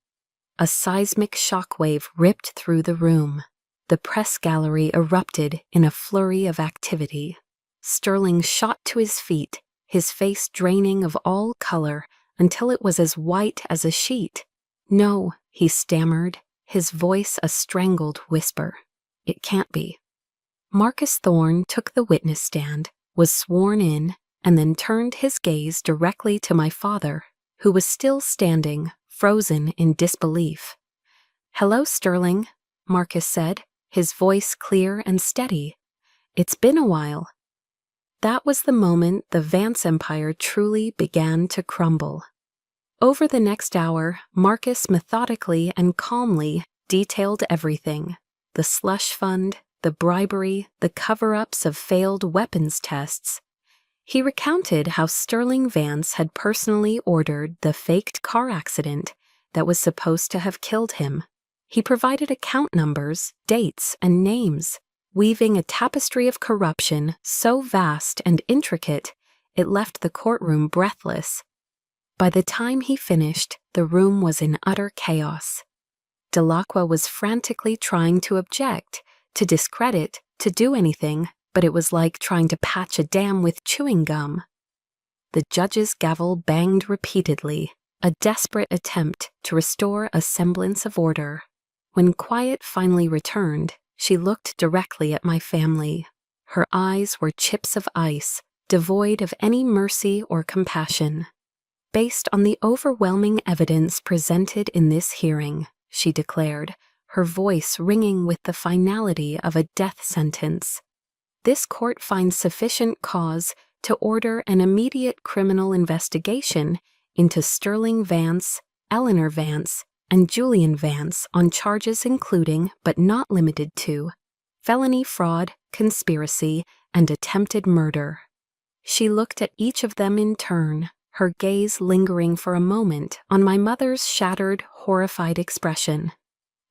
A seismic shockwave ripped through the room. The press gallery erupted in a flurry of activity. Sterling shot to his feet, his face draining of all color until it was as white as a sheet. "No," he stammered, his voice a strangled whisper. "It can't be." Marcus Thorne took the witness stand, was sworn in, and then turned his gaze directly to my father, who was still standing, frozen in disbelief. "Hello, Sterling," Marcus said, his voice clear and steady. "It's been a while." That was the moment the Vance empire truly began to crumble. Over the next hour, Marcus methodically and calmly detailed everything: the slush fund, the bribery, the cover-ups of failed weapons tests. He recounted how Sterling Vance had personally ordered the faked car accident that was supposed to have killed him. He provided account numbers, dates, and names, weaving a tapestry of corruption so vast and intricate it left the courtroom breathless. By the time he finished, the room was in utter chaos. Delacqua was frantically trying to object, to discredit, to do anything, but it was like trying to patch a dam with chewing gum. The judge's gavel banged repeatedly, a desperate attempt to restore a semblance of order. When quiet finally returned, she looked directly at my family. Her eyes were chips of ice, devoid of any mercy or compassion. "Based on the overwhelming evidence presented in this hearing," she declared, her voice ringing with the finality of a death sentence, "this court finds sufficient cause to order an immediate criminal investigation into Sterling Vance, Eleanor Vance, and Julian Vance on charges including, but not limited to, felony fraud, conspiracy, and attempted murder." She looked at each of them in turn, her gaze lingering for a moment on my mother's shattered, horrified expression.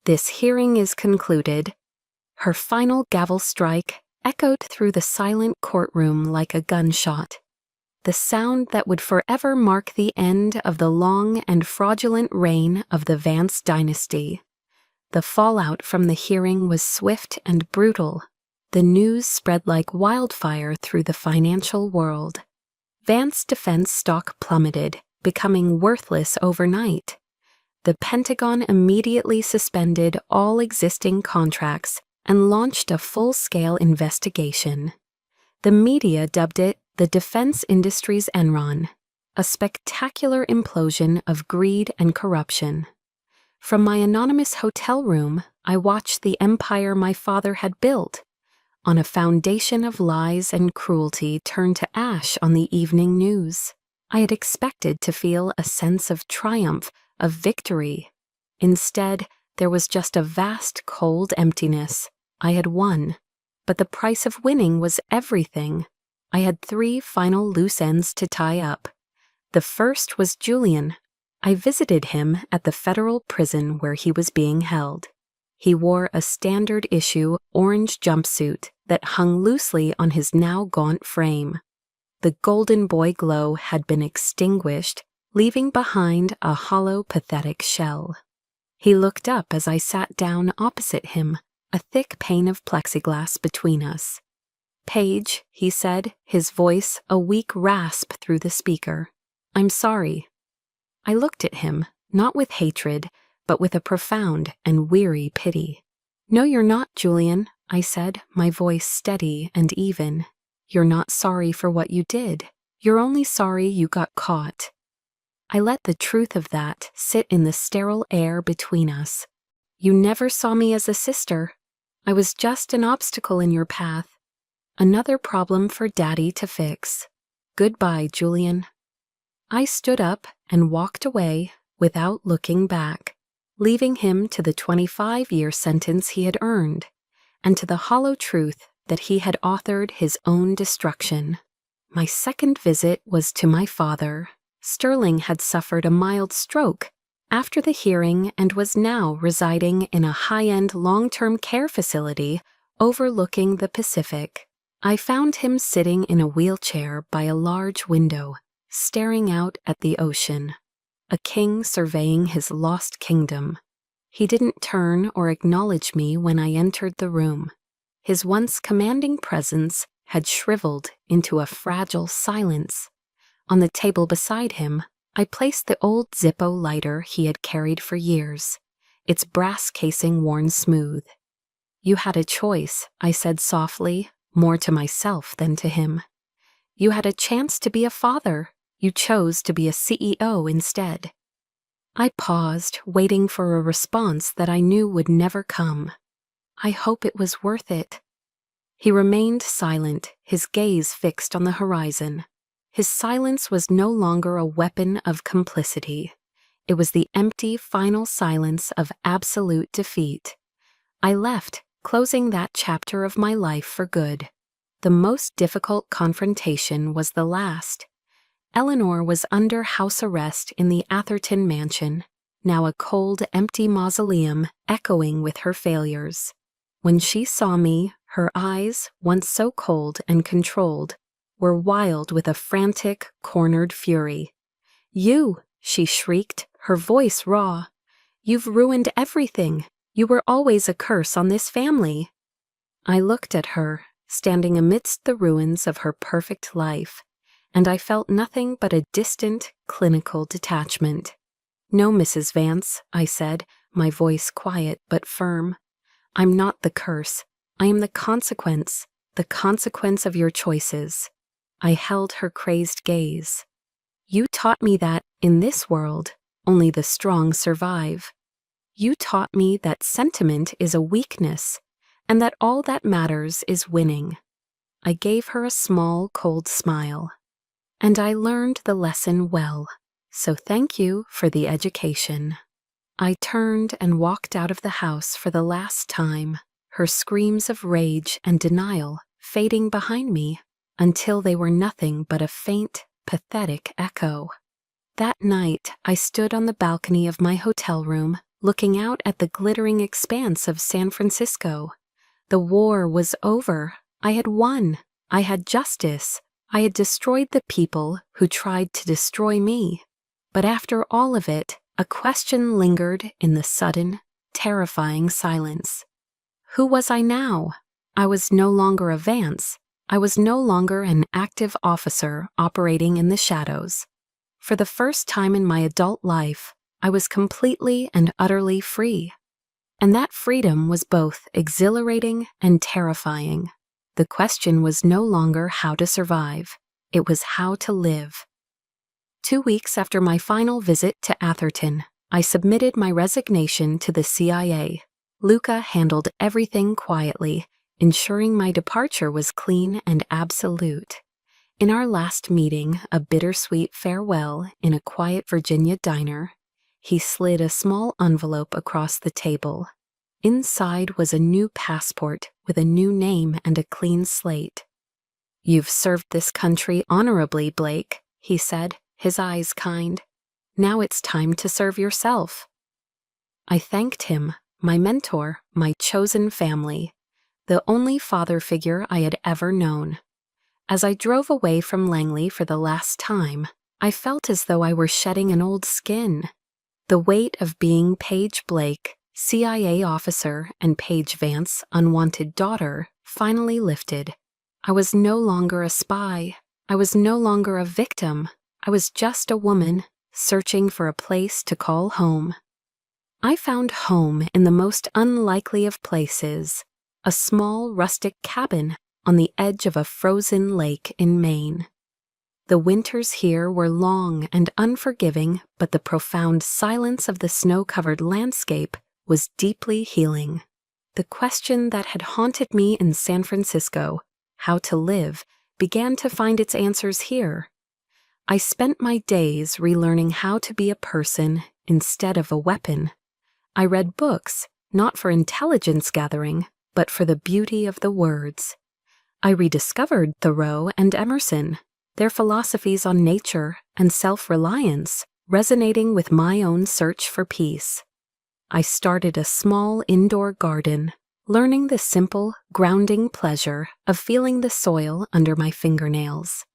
"This hearing is concluded." Her final gavel strike echoed through the silent courtroom like a gunshot. the sound that would forever mark the end of the long and fraudulent reign of the Vance dynasty. The fallout from the hearing was swift and brutal. The news spread like wildfire through the financial world. Vance defense stock plummeted, becoming worthless overnight. The Pentagon immediately suspended all existing contracts and launched a full-scale investigation. The media dubbed it the defense industry's Enron, a spectacular implosion of greed and corruption. From my anonymous hotel room, I watched the empire my father had built, on a foundation of lies and cruelty, turn to ash on the evening news. I had expected to feel a sense of triumph, of victory. Instead, there was just a vast, cold emptiness. I had won, but the price of winning was everything. I had 3 final loose ends to tie up. The first was Julian. I visited him at the federal prison where he was being held. He wore a standard-issue orange jumpsuit that hung loosely on his now gaunt frame. The golden boy glow had been extinguished, leaving behind a hollow, pathetic shell. He looked up as I sat down opposite him, a thick pane of plexiglass between us. "Paige," he said, his voice a weak rasp through the speaker. "I'm sorry." I looked at him, not with hatred, but with a profound and weary pity. "No, you're not, Julian," I said, my voice steady and even. "You're not sorry for what you did. You're only sorry you got caught." I let the truth of that sit in the sterile air between us. "You never saw me as a sister. I was just an obstacle in your path. Another problem for Daddy to fix. Goodbye, Julian." I stood up and walked away without looking back, leaving him to the 25-year sentence he had earned, and to the hollow truth that he had authored his own destruction. My second visit was to my father. Sterling had suffered a mild stroke after the hearing and was now residing in a high-end long-term care facility overlooking the Pacific. I found him sitting in a wheelchair by a large window, staring out at the ocean, a king surveying his lost kingdom. He didn't turn or acknowledge me when I entered the room. His once commanding presence had shriveled into a fragile silence. On the table beside him, I placed the old Zippo lighter he had carried for years, its brass casing worn smooth. "You had a choice," I said softly, more to myself than to him. "You had a chance to be a father. You chose to be a CEO instead." I paused, waiting for a response that I knew would never come. "I hope it was worth it." He remained silent, his gaze fixed on the horizon. His silence was no longer a weapon of complicity. It was the empty, final silence of absolute defeat. I left, closing that chapter of my life for good. The most difficult confrontation was the last. Eleanor was under house arrest in the Atherton mansion, now a cold, empty mausoleum echoing with her failures. When she saw me, her eyes, once so cold and controlled, were wild with a frantic, cornered fury. "You!" she shrieked, her voice raw. "You've ruined everything. You were always a curse on this family." I looked at her, standing amidst the ruins of her perfect life, and I felt nothing but a distant, clinical detachment. "No, Mrs. Vance," I said, my voice quiet but firm. "I'm not the curse. I am the consequence of your choices." I held her crazed gaze. "You taught me that, in this world, only the strong survive. You taught me that sentiment is a weakness, and that all that matters is winning." I gave her a small, cold smile. "And I learned the lesson well, so thank you for the education." I turned and walked out of the house for the last time, her screams of rage and denial fading behind me until they were nothing but a faint, pathetic echo. That night, I stood on the balcony of my hotel room, looking out at the glittering expanse of San Francisco. The war was over. I had won. I had justice. I had destroyed the people who tried to destroy me. But after all of it, a question lingered in the sudden, terrifying silence. Who was I now? I was no longer a Vance. I was no longer an active officer operating in the shadows. For the first time in my adult life, I was completely and utterly free. And that freedom was both exhilarating and terrifying. The question was no longer how to survive. It was how to live. 2 weeks after my final visit to Atherton, I submitted my resignation to the CIA. Luca handled everything quietly, ensuring my departure was clean and absolute. In our last meeting, a bittersweet farewell in a quiet Virginia diner, he slid a small envelope across the table. Inside was a new passport with a new name and a clean slate. "You've served this country honorably, Blake," he said, his eyes kind. "Now it's time to serve yourself." I thanked him, my mentor, my chosen family, the only father figure I had ever known. As I drove away from Langley for the last time, I felt as though I were shedding an old skin. The weight of being Paige Blake, CIA officer, and Paige Vance, unwanted daughter, finally lifted. I was no longer a spy. I was no longer a victim. I was just a woman, searching for a place to call home. I found home in the most unlikely of places, a small rustic cabin on the edge of a frozen lake in Maine. The winters here were long and unforgiving, but the profound silence of the snow-covered landscape was deeply healing. The question that had haunted me in San Francisco, how to live, began to find its answers here. I spent my days relearning how to be a person instead of a weapon. I read books, not for intelligence gathering, but for the beauty of the words. I rediscovered Thoreau and Emerson, their philosophies on nature and self-reliance, resonating with my own search for peace. I started a small indoor garden, learning the simple, grounding pleasure of feeling the soil under my fingernails.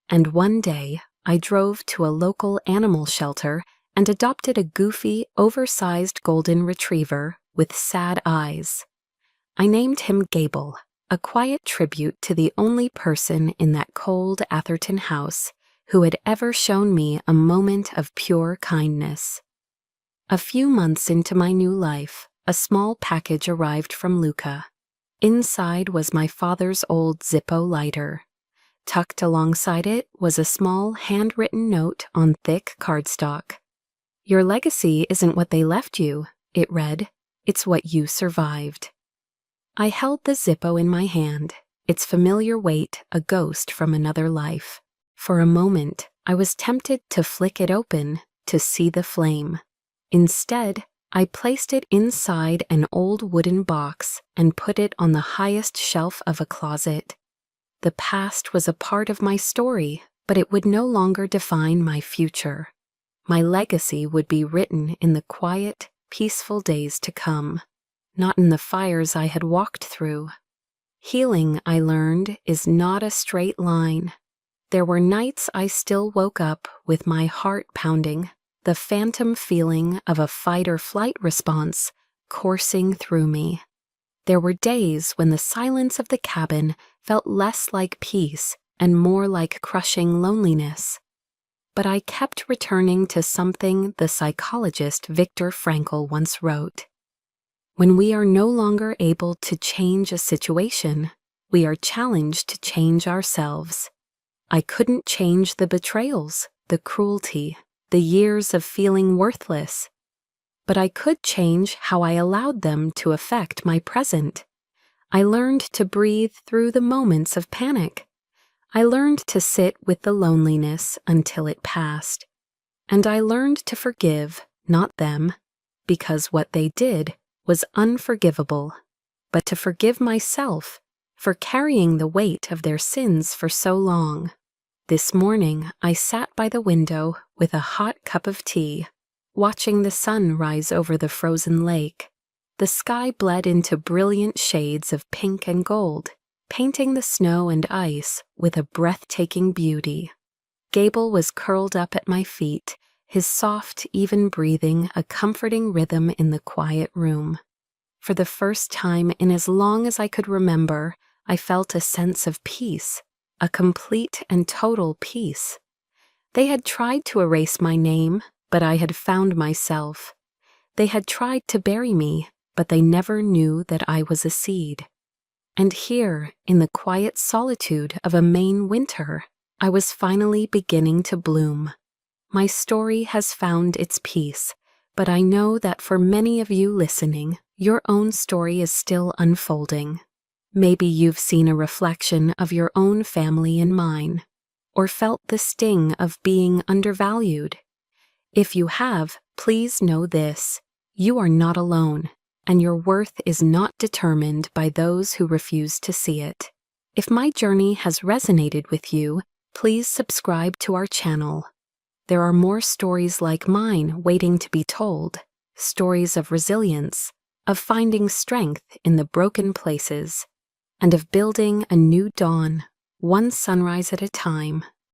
And one day, I drove to a local animal shelter and adopted a goofy, oversized golden retriever with sad eyes. I named him Gable, a quiet tribute to the only person in that cold Atherton house who had ever shown me a moment of pure kindness. A few months into my new life, a small package arrived from Luca. Inside was my father's old Zippo lighter. Tucked alongside it was a small handwritten note on thick cardstock. "Your legacy isn't what they left you," it read. "It's what you survived." I held the Zippo in my hand, its familiar weight a ghost from another life. For a moment, I was tempted to flick it open, to see the flame. Instead, I placed it inside an old wooden box and put it on the highest shelf of a closet. The past was a part of my story, but it would no longer define my future. My legacy would be written in the quiet, peaceful days to come, not in the fires I had walked through. Healing, I learned, is not a straight line. There were nights I still woke up with my heart pounding, the phantom feeling of a fight-or-flight response coursing through me. There were days when the silence of the cabin felt less like peace and more like crushing loneliness. But I kept returning to something the psychologist Viktor Frankl once wrote. When we are no longer able to change a situation, we are challenged to change ourselves. I couldn't change the betrayals, the cruelty, the years of feeling worthless. But I could change how I allowed them to affect my present. I learned to breathe through the moments of panic. I learned to sit with the loneliness until it passed. And I learned to forgive, not them, because what they did was unforgivable, but to forgive myself for carrying the weight of their sins for so long. This morning, I sat by the window with a hot cup of tea, watching the sun rise over the frozen lake. The sky bled into brilliant shades of pink and gold, painting the snow and ice with a breathtaking beauty. Gable was curled up at my feet, his soft, even breathing a comforting rhythm in the quiet room. For the first time in as long as I could remember, I felt a sense of peace, a complete and total peace. They had tried to erase my name, but I had found myself. They had tried to bury me, but they never knew that I was a seed. And here, in the quiet solitude of a Maine winter, I was finally beginning to bloom. My story has found its peace, but I know that for many of you listening, your own story is still unfolding. Maybe you've seen a reflection of your own family in mine, or felt the sting of being undervalued. If you have, please know this: you are not alone, and your worth is not determined by those who refuse to see it. If my journey has resonated with you, please subscribe to our channel. There are more stories like mine waiting to be told, stories of resilience, of finding strength in the broken places, and of building a new dawn, one sunrise at a time,